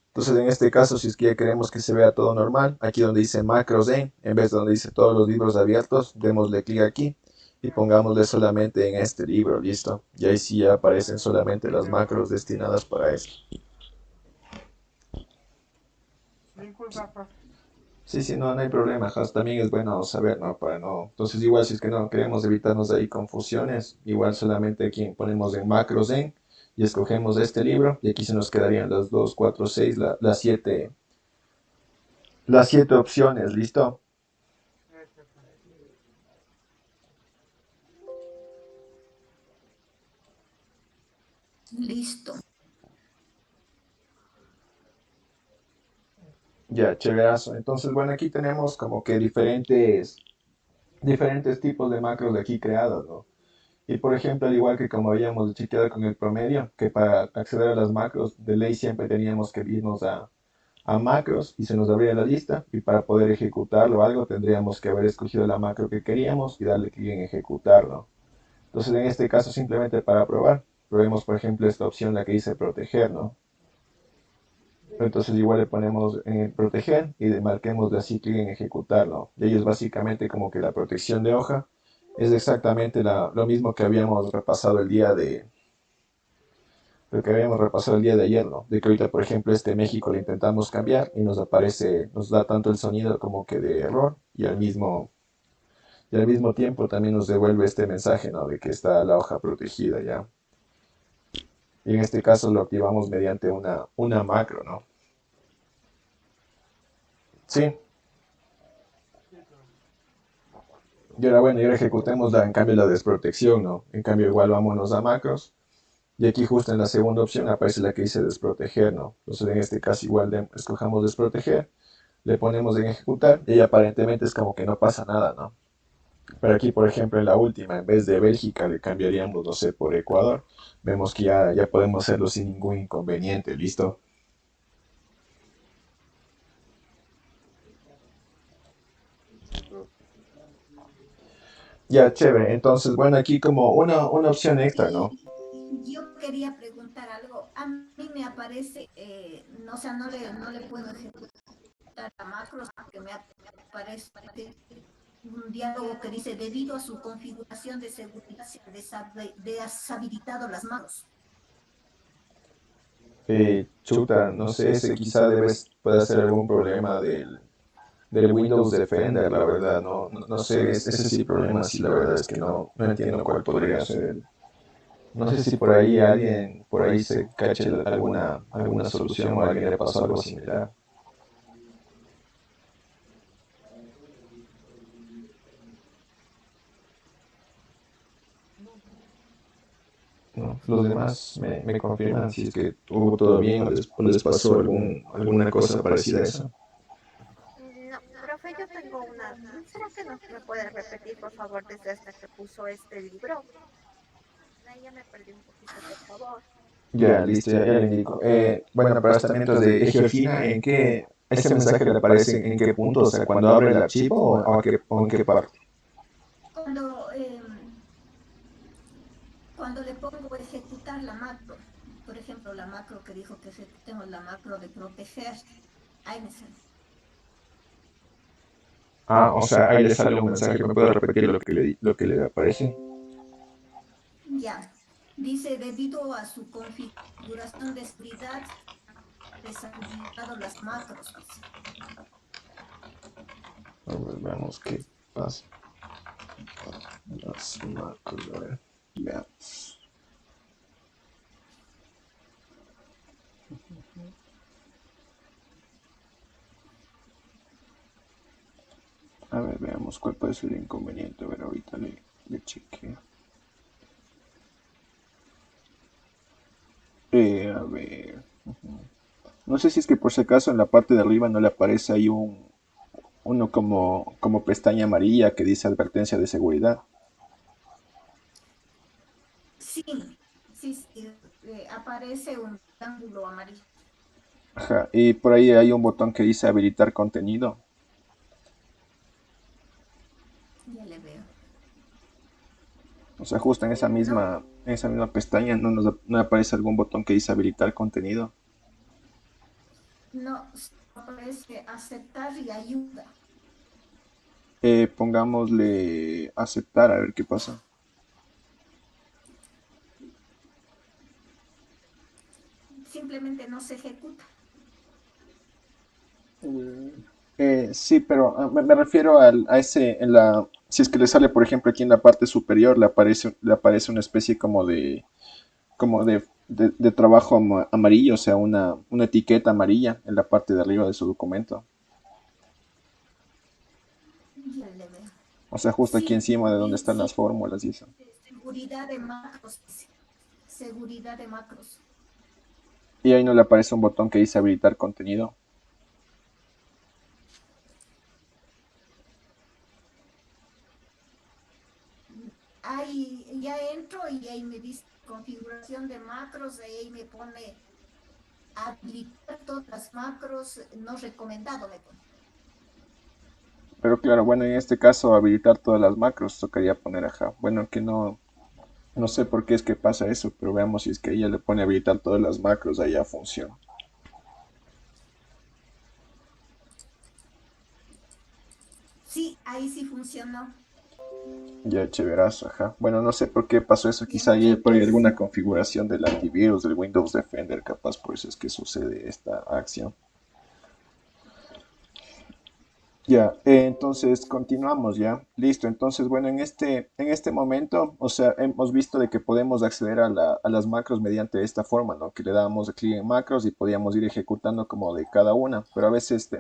Entonces, en este caso, si es que ya queremos que se vea todo normal, aquí donde dice macros en vez de donde dice todos los libros abiertos, démosle clic aquí y pongámosle solamente en este libro, listo. Y ahí sí ya aparecen solamente las macros destinadas para eso. Disculpa, profe. Sí, sí, no, no hay problema, Has. También es bueno saber, ¿no? Para no. Entonces, igual, si es que no queremos evitarnos de ahí confusiones, igual solamente aquí ponemos en macros en y escogemos este libro, y aquí se nos quedarían las 2, 4, 6, las siete opciones, ¿listo? Gracias, profe. Listo. Ya, chéverazo. Entonces, bueno, aquí tenemos como que diferentes tipos de macros de aquí creados, ¿no? Y por ejemplo, al igual que como habíamos chequeado con el promedio, que para acceder a las macros de ley siempre teníamos que irnos a macros y se nos abría la lista y para poder ejecutarlo o algo tendríamos que haber escogido la macro que queríamos y darle clic en ejecutarlo. Entonces en este caso simplemente para probar, probemos por ejemplo esta opción la que dice proteger, ¿no? Entonces igual le ponemos en proteger y marquemos de así clic en ejecutarlo. Y ahí es básicamente como que la protección de hoja es exactamente lo mismo que habíamos repasado lo que habíamos repasado el día de ayer, ¿no? De que ahorita, por ejemplo, este México le intentamos cambiar y nos aparece, nos da tanto el sonido como que de error y al mismo tiempo también nos devuelve este mensaje, ¿no? De que está la hoja protegida ya. Y en este caso lo activamos mediante una macro, ¿no? Sí. Sí, profe. Y ahora bueno, y ahora ejecutemos en cambio la desprotección, ¿no? En cambio igual vámonos a macros. Y aquí justo en la segunda opción aparece la que dice desproteger, ¿no? Entonces en este caso igual escojamos desproteger, le ponemos en ejecutar y aparentemente es como que no pasa nada, ¿no? Pero aquí, por ejemplo, en la última, en vez de Bélgica, le cambiaríamos, no sé, por Ecuador. Vemos que ya podemos hacerlo sin ningún inconveniente, ¿listo? Sí, profe. Ya, chévere. Entonces, bueno, aquí como una opción extra, ¿no? Y yo quería preguntar algo. A mí me aparece, no, o sea, no le puedo ejecutar a macros porque me aparece un diálogo que dice, debido a su configuración de seguridad, se ha deshabilitado las macros. Chuta, no sé, ese quizá puede ser algún problema del Windows Defender, la verdad, no sé, ese sí problema, sí, la verdad es que no entiendo cuál podría ser no sé si por ahí alguien, por ahí se cache alguna solución o a alguien le pasó algo similar. No, profe. ¿No? Los demás me confirman si es que hubo todo bien o les pasó alguna cosa parecida a eso. No, profe, yo tengo una. ¿Será que no me puede repetir, por favor, desde hasta que puso este libro? Ahí ya me perdí un poquito, por favor. Ya, listo, ya le indico. Bueno, para mientras de Georgina, ¿en qué ese mensaje le aparece en qué punto? O sea, cuando abre el archivo o en qué parte. Cuando, cuando le pongo ejecutar la macro, por ejemplo, la macro que dijo que ejecutemos la macro de proteger, ahí me sale. Ah, o sea, ahí le sale un mensaje. ¿Me puede repetir lo que le aparece? Ya, dice, debido a su configuración de seguridad, deshabilitado las macros, dice. A ver, veamos qué pasa. Las macros, a ver. Veamos. A ver, veamos cuál puede ser el inconveniente. A ver, ahorita le chequeo. A ver. No sé si es que por si acaso en la parte de arriba no le aparece ahí uno como pestaña amarilla que dice advertencia de seguridad. Sí, sí, sí, aparece un ángulo amarillo. Ajá, y por ahí hay un botón que dice habilitar contenido. Ya le veo. O sea, justo No, en esa misma pestaña no aparece algún botón que dice habilitar contenido. no, aparece aceptar y ayuda. Pongámosle aceptar a ver qué pasa. Simplemente no se ejecuta. Sí, pero me refiero a ese, si es que le sale, por ejemplo, aquí en la parte superior, le aparece una especie como de trabajo amarillo, o sea, una etiqueta amarilla en la parte de arriba de su documento. Ya le veo. O sea, justo aquí Sí, encima de donde están sí. las fórmulas y eso. Seguridad de macros, dice. Seguridad de macros. Y ahí no le aparece un botón que dice habilitar contenido. Ahí ya entro y ahí me dice configuración de macros, y ahí me pone habilitar todas las macros, no recomendado me pone. Pero claro, bueno, en este caso habilitar todas las macros tocaría poner ajá. Bueno, que no sé por qué es que pasa eso, pero veamos si es que ella le pone habilitar todas las macros, ahí ya funciona. Sí, ahí sí funcionó. Ya, chéverazo, ajá. Bueno, no sé por qué pasó eso. Ya Quizá hay por ahí entonces, alguna configuración del antivirus, del Windows Defender, capaz por eso es que sucede esta acción. Ya, entonces continuamos ya. Listo. Entonces, bueno, en este momento, o sea, hemos visto de que podemos acceder a las macros mediante esta forma, ¿no? Que le dábamos clic en macros y podíamos ir ejecutando como de cada una. Pero a veces,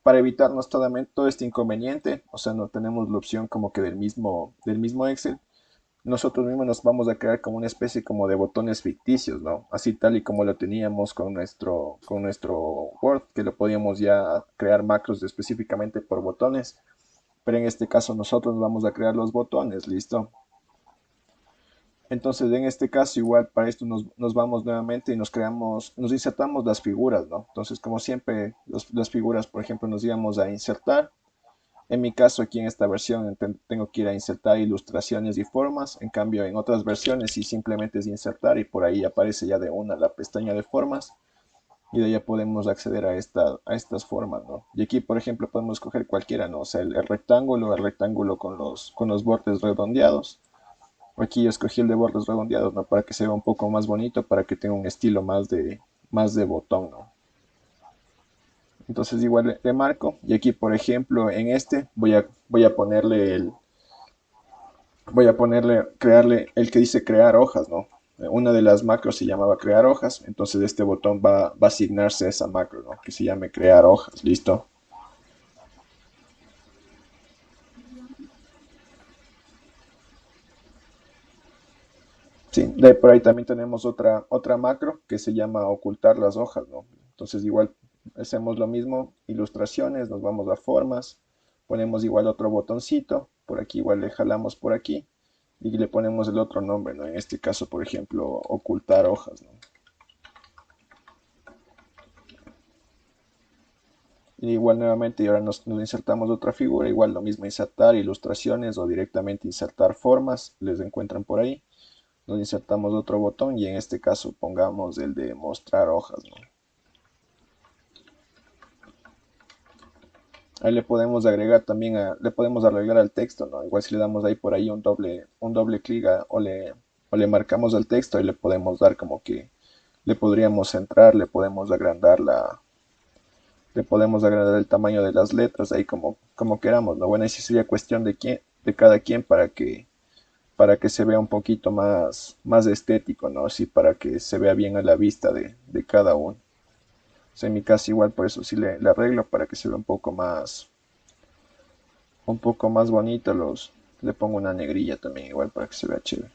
para evitarnos todo este inconveniente, o sea, no tenemos la opción como que del mismo Excel. Nosotros mismos nos vamos a crear como una especie como de botones ficticios, ¿no? Así tal y como lo teníamos con nuestro Word, que lo podíamos ya crear macros específicamente por botones, pero en este caso nosotros vamos a crear los botones, ¿listo? Entonces, en este caso, igual para esto nos vamos nuevamente y nos insertamos las figuras, ¿no? Entonces, como siempre, las figuras, por ejemplo, nos íbamos a insertar. En mi caso, aquí en esta versión tengo que ir a insertar ilustraciones y formas. En cambio, en otras versiones, sí simplemente es insertar y por ahí aparece ya de una la pestaña de formas y de ahí ya podemos acceder a estas formas, ¿no? Y aquí, por ejemplo, podemos escoger cualquiera, ¿no? O sea, el rectángulo con los bordes redondeados. Aquí yo escogí el de bordes redondeados, ¿no? Para que se vea un poco más bonito, para que tenga un estilo más de botón, ¿no? Entonces igual le marco y aquí, por ejemplo, en este voy a ponerle, crearle el que dice crear hojas, ¿no? Una de las macros se llamaba crear hojas, entonces este botón va a asignarse a esa macro, ¿no? Que se llame crear hojas, ¿listo? Sí, por ahí también tenemos otra macro que se llama ocultar las hojas, ¿no? Entonces igual hacemos lo mismo, ilustraciones, nos vamos a formas, ponemos igual otro botoncito, por aquí igual le jalamos por aquí y le ponemos el otro nombre, ¿no? En este caso, por ejemplo, ocultar hojas, ¿no? Y igual nuevamente y ahora nos insertamos otra figura, igual lo mismo, insertar ilustraciones o directamente insertar formas, les encuentran por ahí. Nos insertamos otro botón y en este caso pongamos el de mostrar hojas, ¿no? Ahí le podemos agregar también, le podemos arreglar al texto, ¿no? Igual si le damos ahí por ahí un doble clic o le marcamos al texto y le podemos dar como que le podríamos centrar, le podemos agrandar el tamaño de las letras ahí como queramos, ¿no? Bueno, ahí sí sería cuestión de cada quien para que se vea un poquito más estético, ¿no? Así para que se vea bien a la vista de cada uno. O sea, en mi caso igual por eso sí le arreglo para que se vea un poco más bonito le pongo una negrilla también igual para que se vea chévere.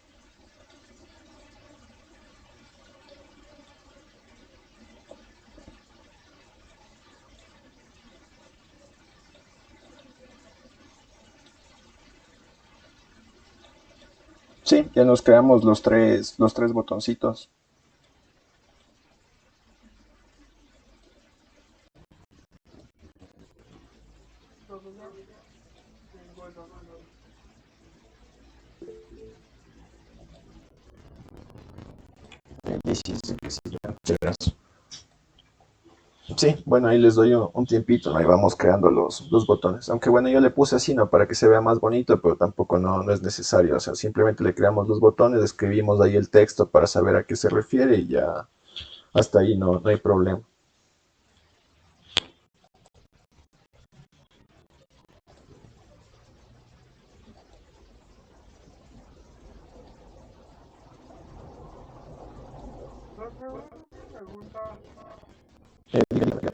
Sí, ya nos creamos los tres botoncitos. profesor, bueno, Y sí, sí, que sí, ya, chéverazo. Sí, bueno, ahí les doy un tiempito, ¿no? Ahí vamos creando los botones. Aunque bueno, yo le puse así, ¿no? Para que se vea más bonito, pero tampoco no es necesario. O sea, simplemente le creamos los botones, escribimos ahí el texto para saber a qué se refiere y ya hasta ahí no hay problema. Profe, una pregunta. Dígame.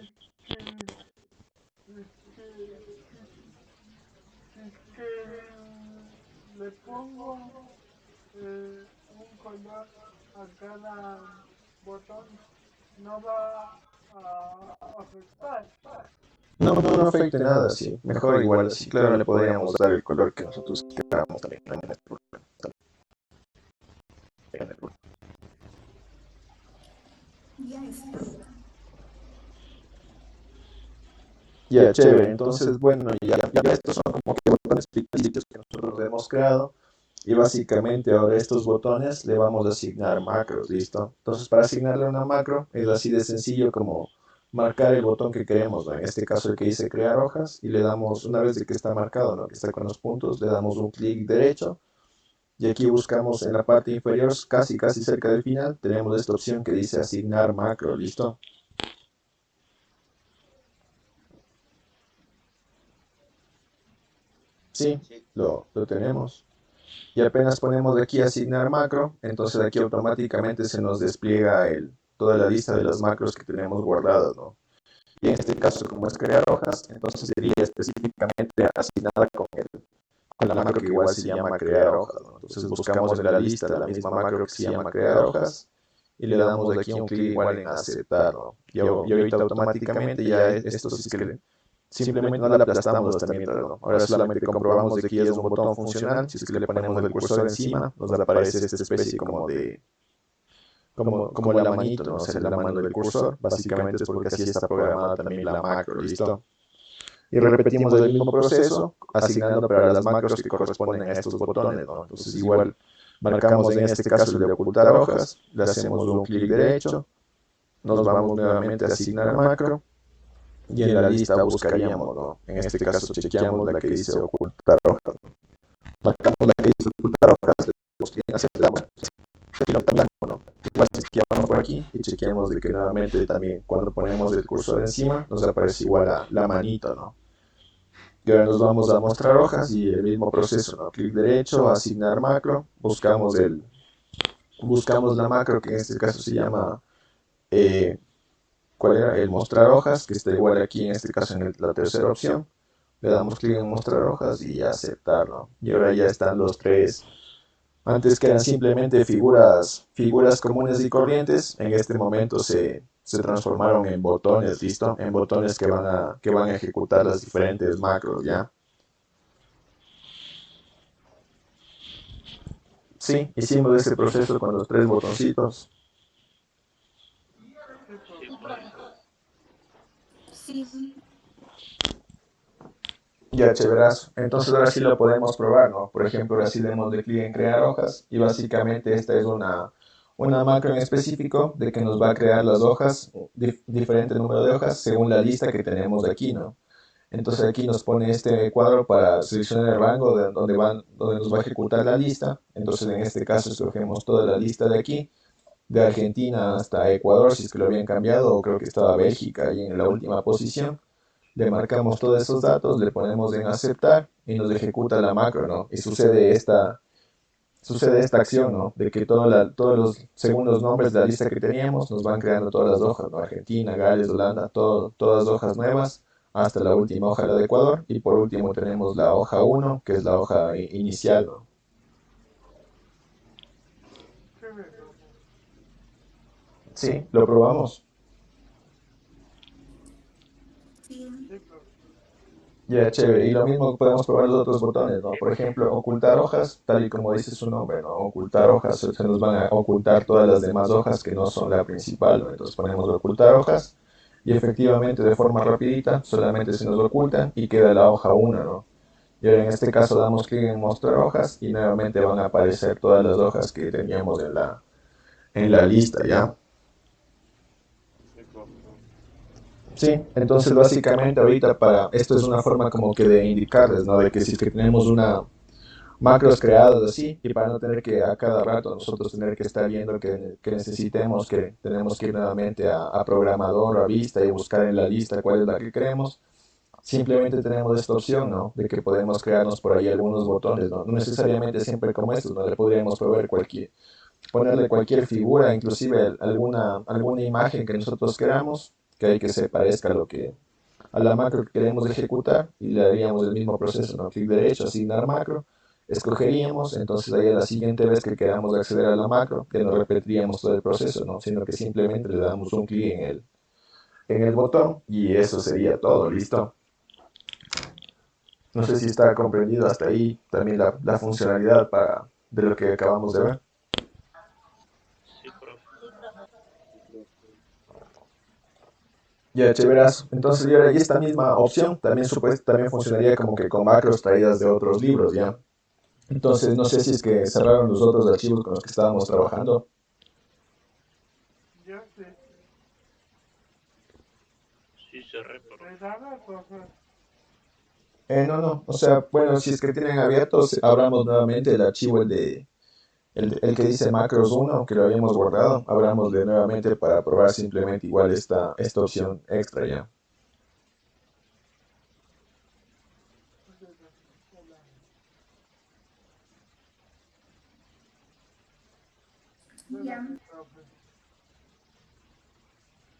Si, si, si le pongo un color a cada botón, no va a afectar. No afecte nada, sí. Mejor igual así, claro, le podríamos dar el color que nosotros queramos también. No hay problema. Ya está. Ya, chévere. Entonces, bueno, ya estos son como que botones ficticios que nosotros hemos creado. Y básicamente ahora estos botones le vamos a asignar macros, ¿listo? Entonces, para asignarle una macro es así de sencillo como marcar el botón que queremos, ¿no? En este caso el que dice crear hojas y le damos, una vez de que está marcado, ¿no? Que está con los puntos, le damos un clic derecho y aquí buscamos en la parte inferior, casi cerca del final, tenemos esta opción que dice asignar macro, ¿listo? Sí, lo tenemos. Y apenas ponemos de aquí asignar macro, entonces aquí automáticamente se nos despliega toda la lista de las macros que tenemos guardadas, ¿no? Y en este caso, como es crear hojas, entonces sería específicamente asignada con la macro que igual se llama crear hojas, ¿no? Entonces buscamos en la lista la misma macro que se llama crear hojas y le damos de aquí un clic igual en aceptar, ¿no? Y ahorita automáticamente ya esto sí es que simplemente no la aplastamos hasta mientras, ¿no? Ahora solamente comprobamos de que es un botón funcional. Si es que le ponemos el cursor encima, nos aparece esta especie como la manito, ¿no? O sea, la mano del cursor. Básicamente es porque así está programada también la macro, ¿listo? Y repetimos el mismo proceso, asignando para las macros que corresponden a estos botones, ¿no? Entonces igual marcamos en este caso el de ocultar hojas, le hacemos un clic derecho, nos vamos nuevamente a asignar macro y en la lista buscaríamos, ¿no? En este caso chequeamos la que dice ocultar hojas. Marcamos la que dice ocultar hojas, le damos clic en aceptamos y lo tardamos, ¿no? Igual chequeamos por aquí y chequeamos de que nuevamente también cuando ponemos el cursor encima nos aparece igual la manito, ¿no? Y ahora nos vamos a mostrar hojas y el mismo proceso, ¿no? Clic derecho, asignar macro, buscamos la macro que en este caso se llama eh, ¿cuál era? El mostrar hojas, que está igual aquí en este caso en la tercera opción. Le damos clic en mostrar hojas y aceptarlo. Y ahora ya están los tres. Antes que eran simplemente figuras comunes y corrientes, en este momento se transformaron en botones, ¿listo? En botones que van a ejecutar las diferentes macros, ¿ya? Sí, hicimos ese proceso con los tres botoncitos. Sí, Sí, profe. profe. Sí, Ya, chéverazo. Entonces ahora sí lo podemos probar, ¿no? Por ejemplo, ahora sí le damos de clic en crear hojas y básicamente esta es una macro en específico de que nos va a crear las hojas, diferente número de hojas según la lista que tenemos de aquí, ¿no? Entonces aquí nos pone este cuadro para seleccionar el rango de donde nos va a ejecutar la lista. Entonces en este caso escogemos toda la lista de aquí, de Argentina hasta Ecuador, si es que lo habían cambiado, o creo que estaba Bélgica ahí en la última posición. Le marcamos todos esos datos, le ponemos en aceptar y nos ejecuta la macro, ¿no? Y sucede esta acción, ¿no? De que todos los segundos nombres de la lista que teníamos nos van creando todas las hojas, ¿no? Argentina, Gales, Holanda, todas hojas nuevas, hasta la última hoja, la de Ecuador. Y por último tenemos la hoja uno que es la hoja inicial, ¿no? Chévere, profe. Sí, lo probamos. sí. Sí, profe. Ya, chévere. Y lo mismo podemos probar los otros botones, ¿no? Por ejemplo, ocultar hojas, tal y como dice su nombre, ¿no? Ocultar hojas, se nos van a ocultar todas las demás hojas que no son la principal, ¿no? Entonces ponemos ocultar hojas y efectivamente de forma rapidita solamente se nos ocultan y queda la hoja 1, ¿no? Y ahora en este caso damos clic en mostrar hojas y nuevamente van a aparecer todas las hojas que teníamos en la lista, ¿ya? Sí, profe. Sí, entonces básicamente ahorita para esto es una forma como que de indicarles, ¿no? De que si es que tenemos una macros creadas así y para no tener que a cada rato nosotros tener que estar viendo que necesitemos, que tenemos que ir nuevamente a programador o a vista y buscar en la lista cuál es la que queremos, simplemente tenemos esta opción, ¿no? De que podemos crearnos por ahí algunos botones, ¿no? No necesariamente siempre como estos, ¿no? Le podríamos proveer ponerle cualquier figura, inclusive alguna imagen que nosotros queramos, que hay que se parezca a la macro que queremos ejecutar y le haríamos el mismo proceso, ¿no? Clic derecho, asignar macro, escogeríamos, entonces ahí a la siguiente vez que queramos acceder a la macro, que no repetiríamos todo el proceso, ¿no? Sino que simplemente le damos un clic en el botón y eso sería todo, ¿listo? No sé si está comprendido hasta ahí también la funcionalidad de lo que acabamos de ver. Sí, profe. Ya, chéveras. Entonces, y esta misma opción también también funcionaría como que con macros traídas de otros libros, ¿ya? Entonces, no sé si es que cerraron los otros archivos con los que estábamos trabajando. Yo sí. Sí, cerré, profe. ¿Le sabe, profe? No, no. O sea, bueno, si es que tienen abiertos, abramos nuevamente el archivo, el que dice macros uno que lo habíamos guardado. Abramosle nuevamente para probar simplemente igual esta opción extra, ¿ya? Ya. Espérame, profe.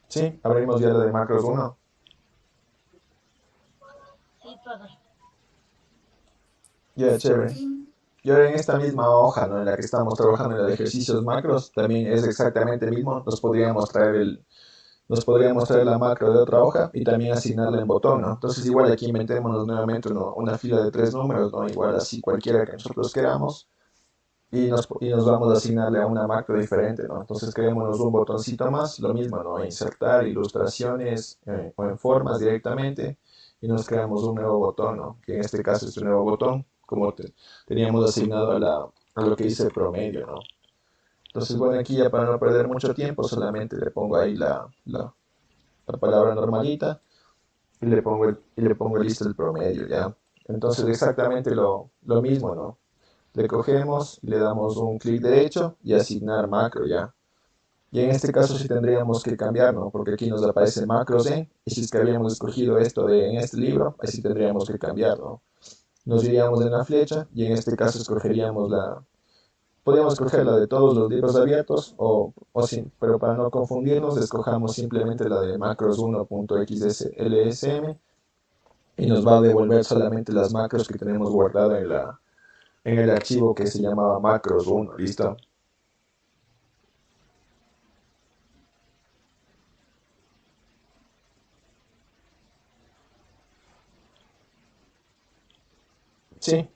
Sí, abrimos ya la de macros uno. Ya, chévere. Sí. Y ahora en esta misma hoja, ¿no? En la que estamos trabajando en el ejercicios macros, también es exactamente el mismo. Nos podríamos traer la macro de otra hoja y también asignarla en botón, ¿no? Entonces igual aquí inventémonos nuevamente una fila de tres números, ¿no? Igual así cualquiera que nosotros queramos y nos vamos a asignarle a una macro diferente, ¿no? Entonces creémonos un botoncito más, lo mismo, ¿no? Insertar ilustraciones o en formas directamente y nos creamos un nuevo botón, ¿no? Que en este caso es un nuevo botón, como teníamos asignado a lo que dice promedio, ¿no? Entonces, bueno, aquí ya para no perder mucho tiempo, solamente le pongo ahí la palabra normalita y le pongo listo el promedio, ¿ya? Entonces, exactamente lo mismo, ¿no? Le cogemos, le damos un clic derecho y asignar macro, ¿ya? Y en este caso sí tendríamos que cambiar, ¿no? Porque aquí nos aparece macros en, y si es que habíamos escogido esto en este libro, así tendríamos que cambiar, ¿no? Nos iríamos en la flecha y en este caso escogeríamos podríamos escoger la de todos los libros abiertos o sí, pero para no confundirnos, escojamos simplemente la de macros1.xlsm y nos va a devolver solamente las macros que tenemos guardadas en el archivo que se llamaba macros1, ¿listo? Sí,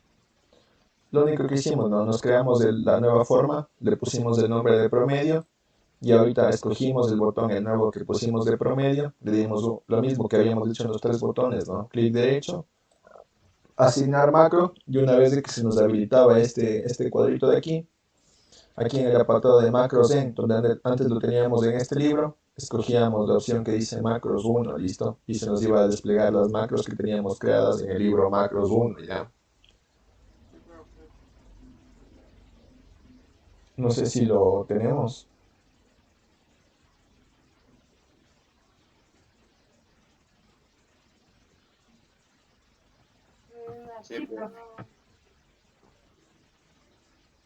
lo único que hicimos, ¿no? Nos creamos la nueva forma, le pusimos el nombre de promedio y ahorita escogimos el botón, el nuevo que pusimos de promedio, le dimos lo mismo que habíamos dicho en los tres botones, ¿no? Clic derecho, asignar macro y una vez de que se nos habilitaba este cuadrito de aquí en el apartado de macros en, donde antes lo teníamos en este libro, escogíamos la opción que dice macros uno, ¿listo? Y se nos iba a desplegar las macros que teníamos creadas en el libro macros uno, ¿ya? Sí, profe. No sé si lo tenemos. Sí, profe. No.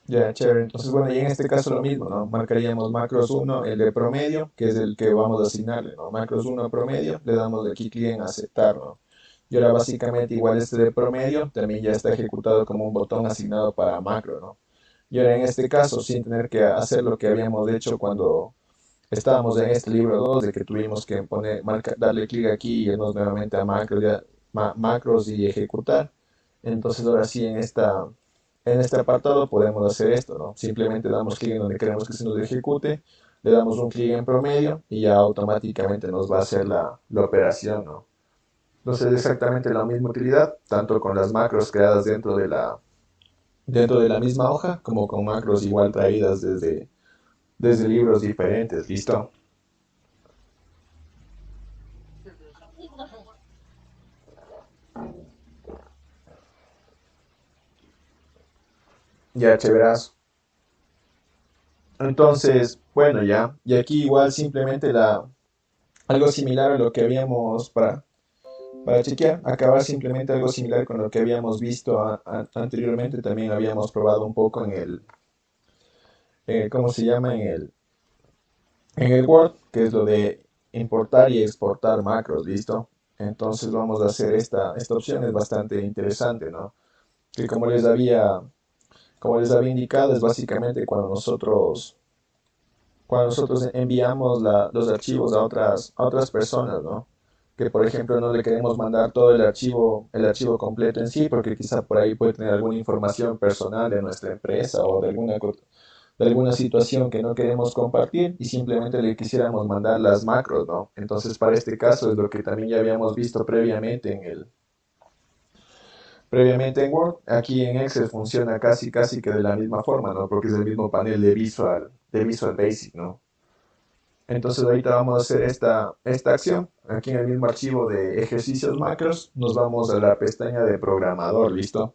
Ya, chévere. Entonces, bueno, y en este caso lo mismo, ¿no? Marcaríamos macros uno el de promedio, que es el que vamos a asignarle, ¿no? Macros uno promedio, le damos aquí clic en aceptar, ¿no? Y ahora básicamente igual este de promedio también ya está ejecutado como un botón asignado para macro, ¿no? Y ahora en este caso, sin tener que hacer lo que habíamos hecho cuando estábamos en este libro 2 de que tuvimos que darle clic aquí y irnos nuevamente a macros y ejecutar. Entonces ahora sí en este apartado podemos hacer esto, ¿no? Simplemente damos clic en donde queremos que se nos ejecute, le damos un clic en promedio y ya automáticamente nos va a hacer la operación, ¿no? Entonces es exactamente la misma utilidad, tanto con las macros creadas dentro de la misma hoja, como con macros igual traídas desde libros diferentes, ¿listo? Sí, profe. Ya, chéverazo. Entonces, bueno, ya. Y aquí igual simplemente algo similar a lo que habíamos para chequear, acabar simplemente algo similar con lo que habíamos visto anteriormente. También habíamos probado un poco ¿cómo se llama? En el Word, que es lo de importar y exportar macros, ¿listo? Entonces vamos a hacer esta opción, es bastante interesante, ¿no? Que como les había indicado, es básicamente cuando nosotros enviamos los archivos a otras personas, ¿no? Que por ejemplo no le queremos mandar todo el archivo completo en sí, porque quizá por ahí puede tener alguna información personal de nuestra empresa o de alguna situación que no queremos compartir y simplemente le quisiéramos mandar las macros, ¿no? Entonces, para este caso es lo que también ya habíamos visto previamente en Word. Aquí en Excel funciona casi, casi que de la misma forma, ¿no? Porque es el mismo panel de Visual Basic, ¿no? Entonces, ahorita vamos a hacer esta acción. Aquí en el mismo archivo de ejercicios macros, nos vamos a la pestaña de programador, ¿listo?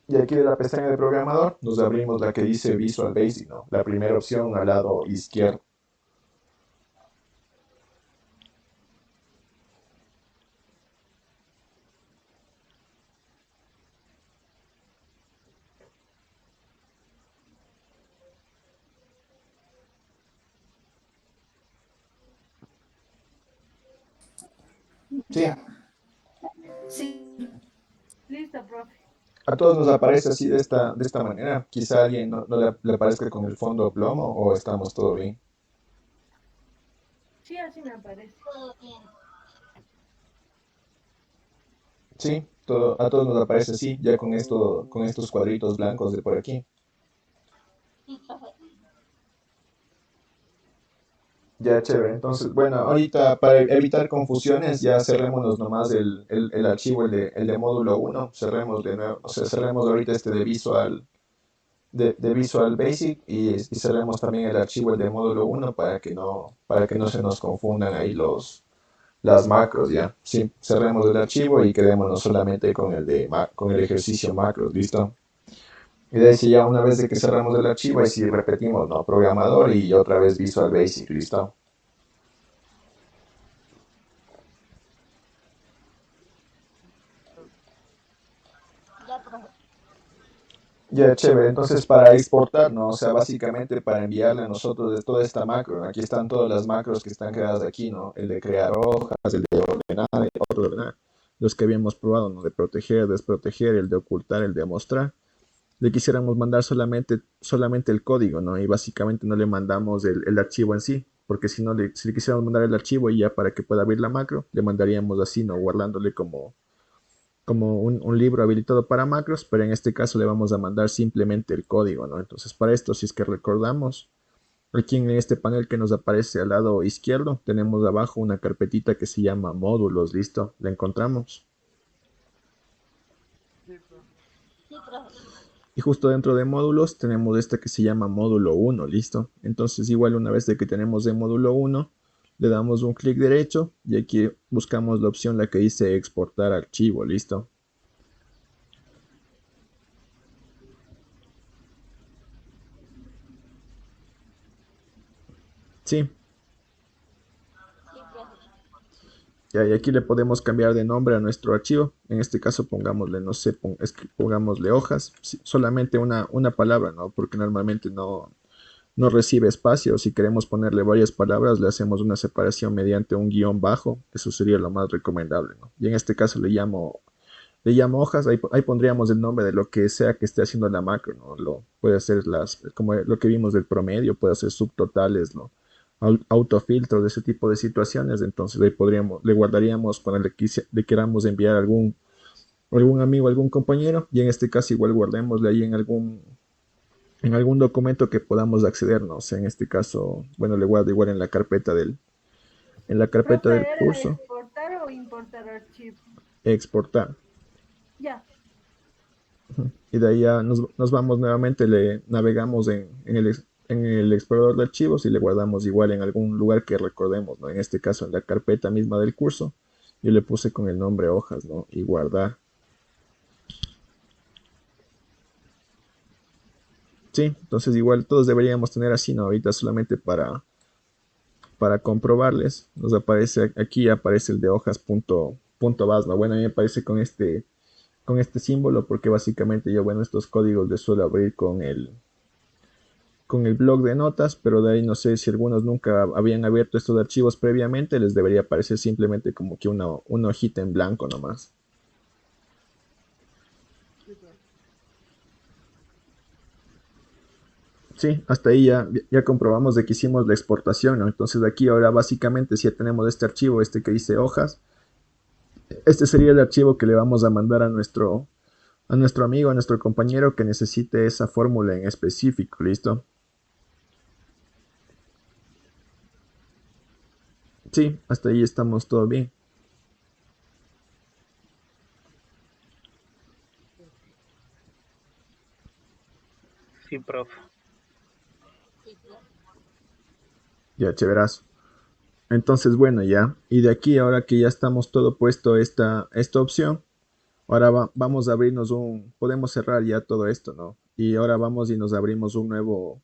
Y aquí de la pestaña de programador nos abrimos la que dice Visual Basic, ¿no? La primera opción al lado izquierdo. Sí, Ya. Sí, Listo, profe. a todos nos aparece así de esta manera. Quizá a alguien no le aparezca con el fondo plomo o estamos todo bien. Sí, así me aparece. Sí, a todos nos aparece así, ya con estos cuadritos blancos de por aquí. Ya, chévere. Entonces, bueno, ahorita para evitar confusiones, ya cerrémonos nomás el archivo, el de módulo uno. Cerremos de nuevo, o sea, cerremos ahorita este de Visual Basic y cerremos también el archivo, el de módulo uno para que no se nos confundan ahí las macros, ¿ya? Sí, cerremos el archivo y quedémonos solamente con el ejercicio macros, ¿listo? Y de ahí sí, ya una vez de que cerramos el archivo, ahí sí repetimos, ¿no? Programador y otra vez Visual Basic, ¿listo? Ya, chévere. Entonces, para exportar, ¿no? O sea, básicamente para enviarle a nosotros de toda esta macro, ¿no? Aquí están todas las macros que están creadas aquí, ¿no? El de crear hojas, el de ordenar, el otro de ordenar. Los que habíamos probado, ¿no? De proteger, desproteger, el de ocultar, el de mostrar. Le quisiéramos mandar solamente el código, ¿no? Y básicamente no le mandamos el archivo en sí, porque si le quisiéramos mandar el archivo y ya para que pueda abrir la macro, le mandaríamos así, ¿no? Guardándole como un libro habilitado para macros, pero en este caso le vamos a mandar simplemente el código, ¿no? Entonces, para esto, si es que recordamos, aquí en este panel que nos aparece al lado izquierdo, tenemos abajo una carpetita que se llama módulos, ¿listo? ¿La encontramos? sí, profe. Y justo dentro de módulos tenemos esta que se llama módulo uno, ¿listo? Entonces, igual una vez de que tenemos el módulo uno, le damos un clic derecho y aquí buscamos la opción la que dice exportar archivo, ¿listo? Sí, ya, y aquí le podemos cambiar de nombre a nuestro archivo. En este caso pongámosle, no sé, pongámosle hojas, sí, solamente una palabra, ¿no? Porque normalmente no recibe espacio. Si queremos ponerle varias palabras, le hacemos una separación mediante un guión bajo. Eso sería lo más recomendable, ¿no? Y en este caso le llamo hojas. Ahí pondríamos el nombre de lo que sea que esté haciendo la macro, ¿no? Puede ser como lo que vimos del promedio, puede ser subtotales, ¿no? Autofiltros de ese tipo de situaciones. Entonces ahí le guardaríamos cuando le queramos enviar algún amigo, algún compañero. Y en este caso igual guardémosle ahí en algún documento que podamos acceder, no sé, en este caso, bueno, le guardo igual en la carpeta del Profe, ¿era curso, exportar o importar archivo? exportar. Ya. Y de ahí ya nos vamos nuevamente, le navegamos en el explorador de archivos y le guardamos igual en algún lugar que recordemos, ¿no? En este caso en la carpeta misma del curso, yo le puse con el nombre hojas, ¿no? Y guardar. Sí, entonces igual todos deberíamos tener así, ¿no? Ahorita solamente para comprobarles, nos aparece, aquí aparece el de hojas punto bas, ¿no? Bueno, a mí me aparece con este símbolo porque básicamente yo, bueno, estos códigos les suelo abrir con el blog de notas, pero de ahí no sé si algunos nunca habían abierto estos archivos previamente, les debería aparecer simplemente como que una hojita en blanco nomás. Sí, profe. Sí, hasta ahí ya comprobamos de que hicimos la exportación, ¿no? Entonces aquí ahora básicamente si ya tenemos este archivo, este que dice hojas, este sería el archivo que le vamos a mandar a nuestro amigo, a nuestro compañero que necesite esa fórmula en específico, ¿listo? Sí, hasta ahí estamos todo bien. Sí, profe. Ya, chéverazo. Entonces, bueno, ya. Y de aquí, ahora que ya estamos todo puesto esta opción, ahora vamos a abrirnos podemos cerrar ya todo esto, ¿no? Y ahora vamos y nos abrimos un nuevo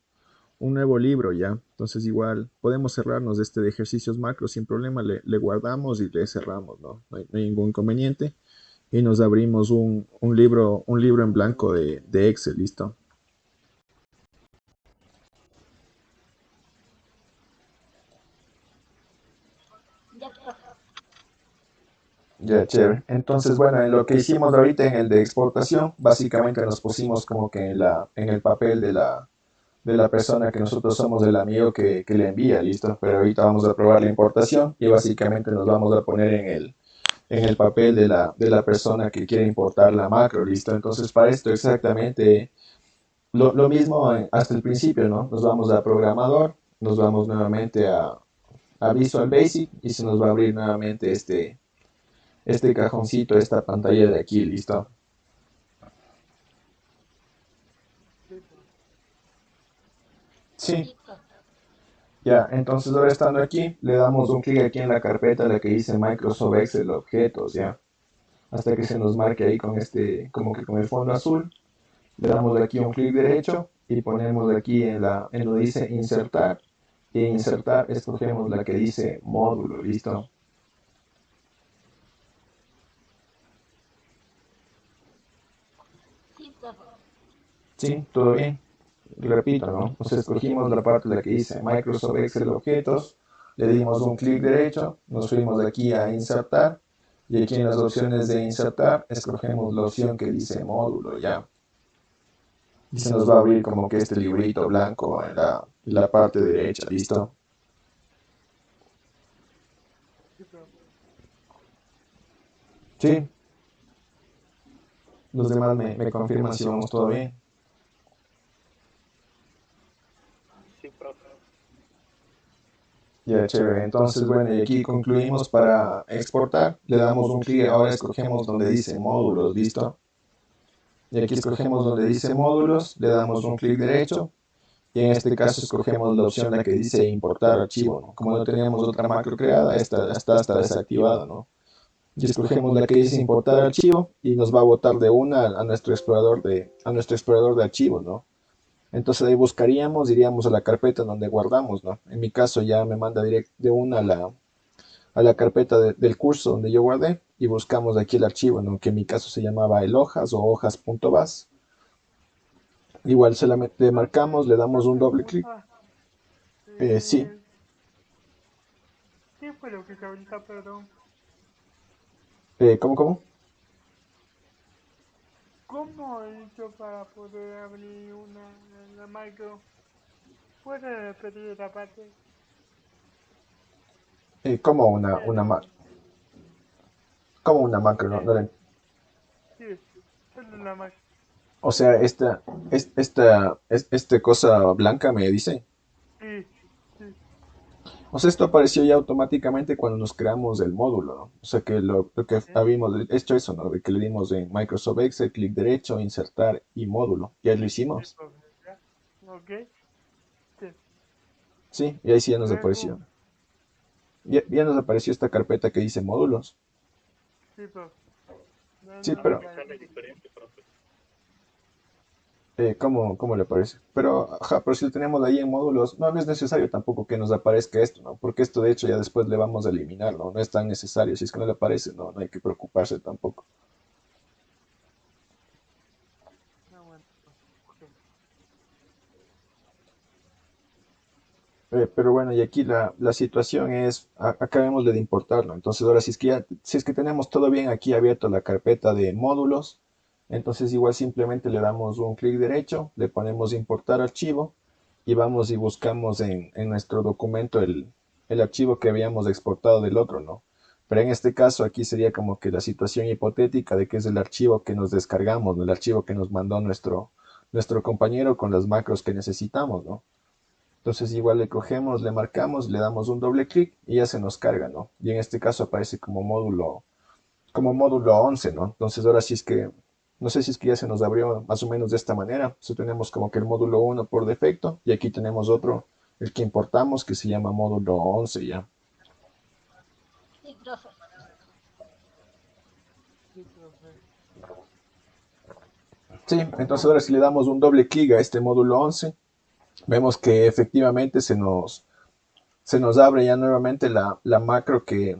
libro ya. Entonces, igual, podemos cerrarnos este de ejercicios macros sin problema, le guardamos y le cerramos, ¿no? No hay ningún inconveniente. Y nos abrimos un libro en blanco de Excel, ¿listo? Ya, chévere. Entonces, bueno, en lo que hicimos ahorita en el de exportación, básicamente nos pusimos como que en el papel de la persona que nosotros somos el amigo que le envía, listo. Pero ahorita vamos a probar la importación y básicamente nos vamos a poner en el papel de la persona que quiere importar la macro, listo. Entonces, para esto exactamente lo mismo hasta el principio, ¿no? Nos vamos a programador, nos vamos nuevamente a Visual Basic y se nos va a abrir nuevamente este cajoncito, esta pantalla de aquí, ¿listo? Sí, profe. Sí, ya, entonces ahora estando aquí, le damos un clic aquí en la carpeta, la que dice Microsoft Excel Objetos, ya, hasta que se nos marque ahí con como que con el fondo azul, le damos aquí un clic derecho y ponemos aquí en donde dice insertar, y insertar escogemos la que dice módulo, ¿listo? Sí, todo bien. Repito, ¿no? Entonces escogimos la parte de la que dice Microsoft Excel Objetos, le dimos un clic derecho, nos fuimos de aquí a insertar y aquí en las opciones de insertar escogemos la opción que dice módulo, ya. Y se nos va a abrir como que este librito blanco en la parte derecha, ¿listo? Sí, profe. Sí, los demás me confirman si vamos todo bien. Sí, profe. Ya, chévere. Entonces, bueno, y aquí concluimos para exportar. Le damos un clic, ahora escogemos donde dice módulos, ¿listo? Y aquí escogemos donde dice módulos, le damos un clic derecho y en este caso escogemos la opción la que dice importar archivo, ¿no? Como no teníamos otra macro creada, esta está desactivada, ¿no? Y escogemos la que dice importar archivo y nos va a botar de una a nuestro explorador de archivos, ¿no? Entonces ahí buscaríamos, iríamos a la carpeta donde guardamos, ¿no? En mi caso ya me manda directo de una a la carpeta del curso donde yo guardé y buscamos aquí el archivo, ¿no? Que en mi caso se llamaba el hojas o hojas.bas. Igual solamente Profe, marcamos, le damos una un doble clic. pregunta. Sí, Eh, ¿Qué fue lo que hizo ahorita, perdón? ¿cómo? ¿Cómo hizo para poder abrir la micro? ¿Puede repetir la parte? ¿Cómo Pero, cómo una macro? sí, sí, solo la micro. O sea, esta cosa blanca me dice. Sí, sí. O sea, esto apareció ya automáticamente cuando nos creamos el módulo, ¿no? O sea, que lo que ¿Eh? habíamos hecho eso, ¿no? De que le dimos en Microsoft Excel, clic derecho, insertar y módulo. Ya lo Sí, hicimos. profe, ¿ya? Ok, sí. Sí, y ahí sí ya nos Luego, apareció. Ya nos apareció esta carpeta que dice módulos. sí, profe. No, Sí, no me A pero mí sale parece. diferente, profe. ¿Cómo le parece? Pero, ajá, pero si lo tenemos ahí en módulos, no es necesario tampoco que nos aparezca esto, ¿no? Porque esto de hecho ya después le vamos a eliminar, ¿no? No es tan necesario. Si es que no le aparece, no hay que preocuparse tampoco. Ah, bueno, ok. Pero bueno, y aquí la situación es, acabemos de importarlo. Entonces, ahora si es que tenemos todo bien aquí abierto la carpeta de módulos, entonces igual simplemente le damos un clic derecho, le ponemos importar archivo y vamos y buscamos en nuestro documento el archivo que habíamos exportado del otro, ¿no? Pero en este caso aquí sería como que la situación hipotética de que es el archivo que nos descargamos, ¿no? El archivo que nos mandó nuestro compañero con las macros que necesitamos, ¿no? Entonces igual le cogemos, le marcamos, le damos un doble clic y ya se nos carga, ¿no? Y en este caso aparece como módulo 11, ¿no? Entonces ahora sí es que, no sé si es que ya se nos abrió más o menos de esta manera. Entonces tenemos como que el módulo 1 por defecto y aquí tenemos otro, el que importamos, que se llama módulo 11 ya. Sí, profe. Sí, profe. Sí, entonces ahora si le damos un doble clic a este módulo 11, vemos que efectivamente se nos abre ya nuevamente la macro que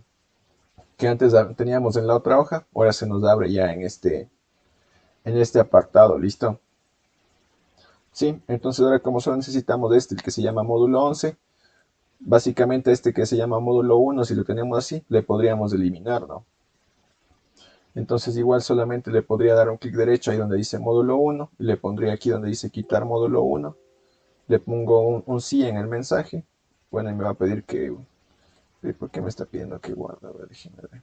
antes teníamos en la otra hoja, ahora se nos abre ya en este apartado, ¿listo? Sí, entonces ahora como solo necesitamos el que se llama módulo 11, básicamente este que se llama módulo 1, si lo tenemos así, le podríamos eliminar, ¿no? Entonces igual solamente le podría dar un clic derecho ahí donde dice módulo 1, y le pondría aquí donde dice quitar módulo 1, le pongo un sí en el mensaje, bueno, y me va a pedir ¿por qué me está pidiendo que guarde? A ver, déjeme ver.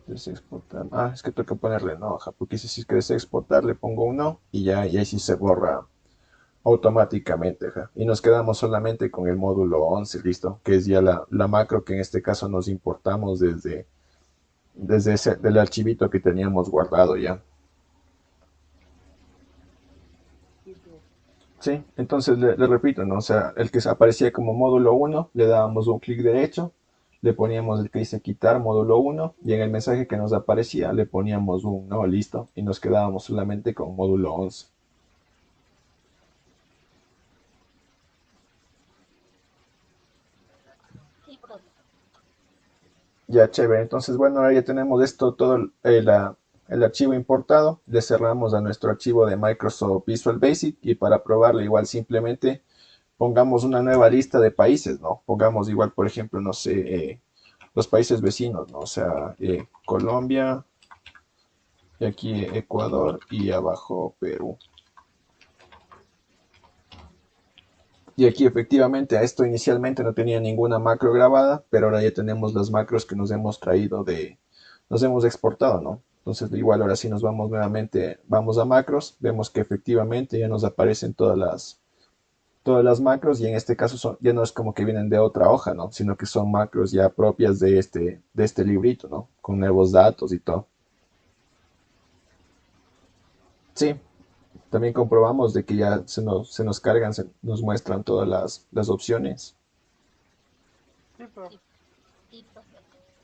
Desea exportar. Es que tengo que ponerle no, porque si es que desea exportar le pongo un no y ya, y ahí sí se borra automáticamente, y nos quedamos solamente con el módulo 11, listo, que es ya la macro que en este caso nos importamos del archivito que teníamos guardado ya. Sí, profe. Sí, entonces le repito, ¿no? O sea, el que aparecía como módulo 1, le dábamos un clic derecho, le poníamos el que dice quitar módulo 1 y en el mensaje que nos aparecía le poníamos un no, listo, y nos quedábamos solamente con módulo 11. Sí, profe. Ya, chévere. Entonces, bueno, ahora ya tenemos esto, todo el archivo importado. Le cerramos a nuestro archivo de Microsoft Visual Basic y para probarlo igual simplemente pongamos una nueva lista de países, ¿no? Pongamos igual, por ejemplo, no sé, los países vecinos, ¿no? O sea, Colombia, y aquí Ecuador y abajo Perú. Y aquí efectivamente a esto inicialmente no tenía ninguna macro grabada, pero ahora ya tenemos las macros que nos hemos exportado, ¿no? Entonces igual ahora sí nos vamos nuevamente, vamos a macros, vemos que efectivamente ya nos aparecen todas las macros y en este caso ya no es como que vienen de otra hoja, ¿no? Sino que son macros ya propias de este librito, ¿no? Con nuevos datos y todo. Sí, también comprobamos de que ya se nos cargan, nos muestran todas las opciones. Sí, profe. Sí, profe.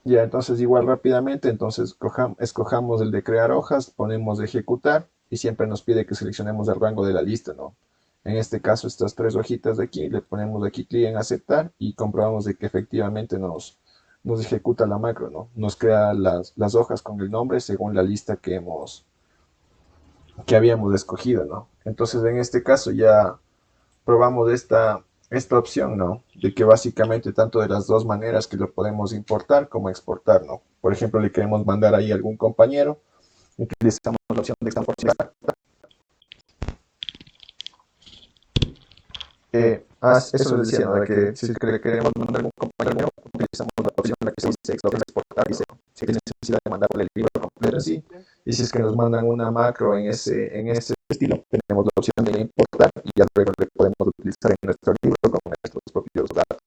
Ya, entonces igual rápidamente, entonces escojamos el de crear hojas, ponemos ejecutar y siempre nos pide que seleccionemos el rango de la lista, ¿no? En este caso, estas tres hojitas de aquí, le ponemos aquí clic en aceptar y comprobamos de que efectivamente nos ejecuta la macro, ¿no? Nos crea las hojas con el nombre según la lista que habíamos escogido, ¿no? Entonces, en este caso ya probamos esta opción, ¿no? De que básicamente tanto de las dos maneras que lo podemos importar como exportar, ¿no? Por ejemplo, le queremos mandar ahí a algún compañero, utilizamos la opción de exportar. Eso les decía, ¿no? De que si le queremos mandar a algún compañero, utilizamos la opción en la que se dice exportar, dice, si hay necesidad de mandarle el libro completo así, y si es que nos mandan una macro en ese estilo, tenemos la opción de importar y ya luego le podemos utilizar en nuestro libro con nuestros propios datos.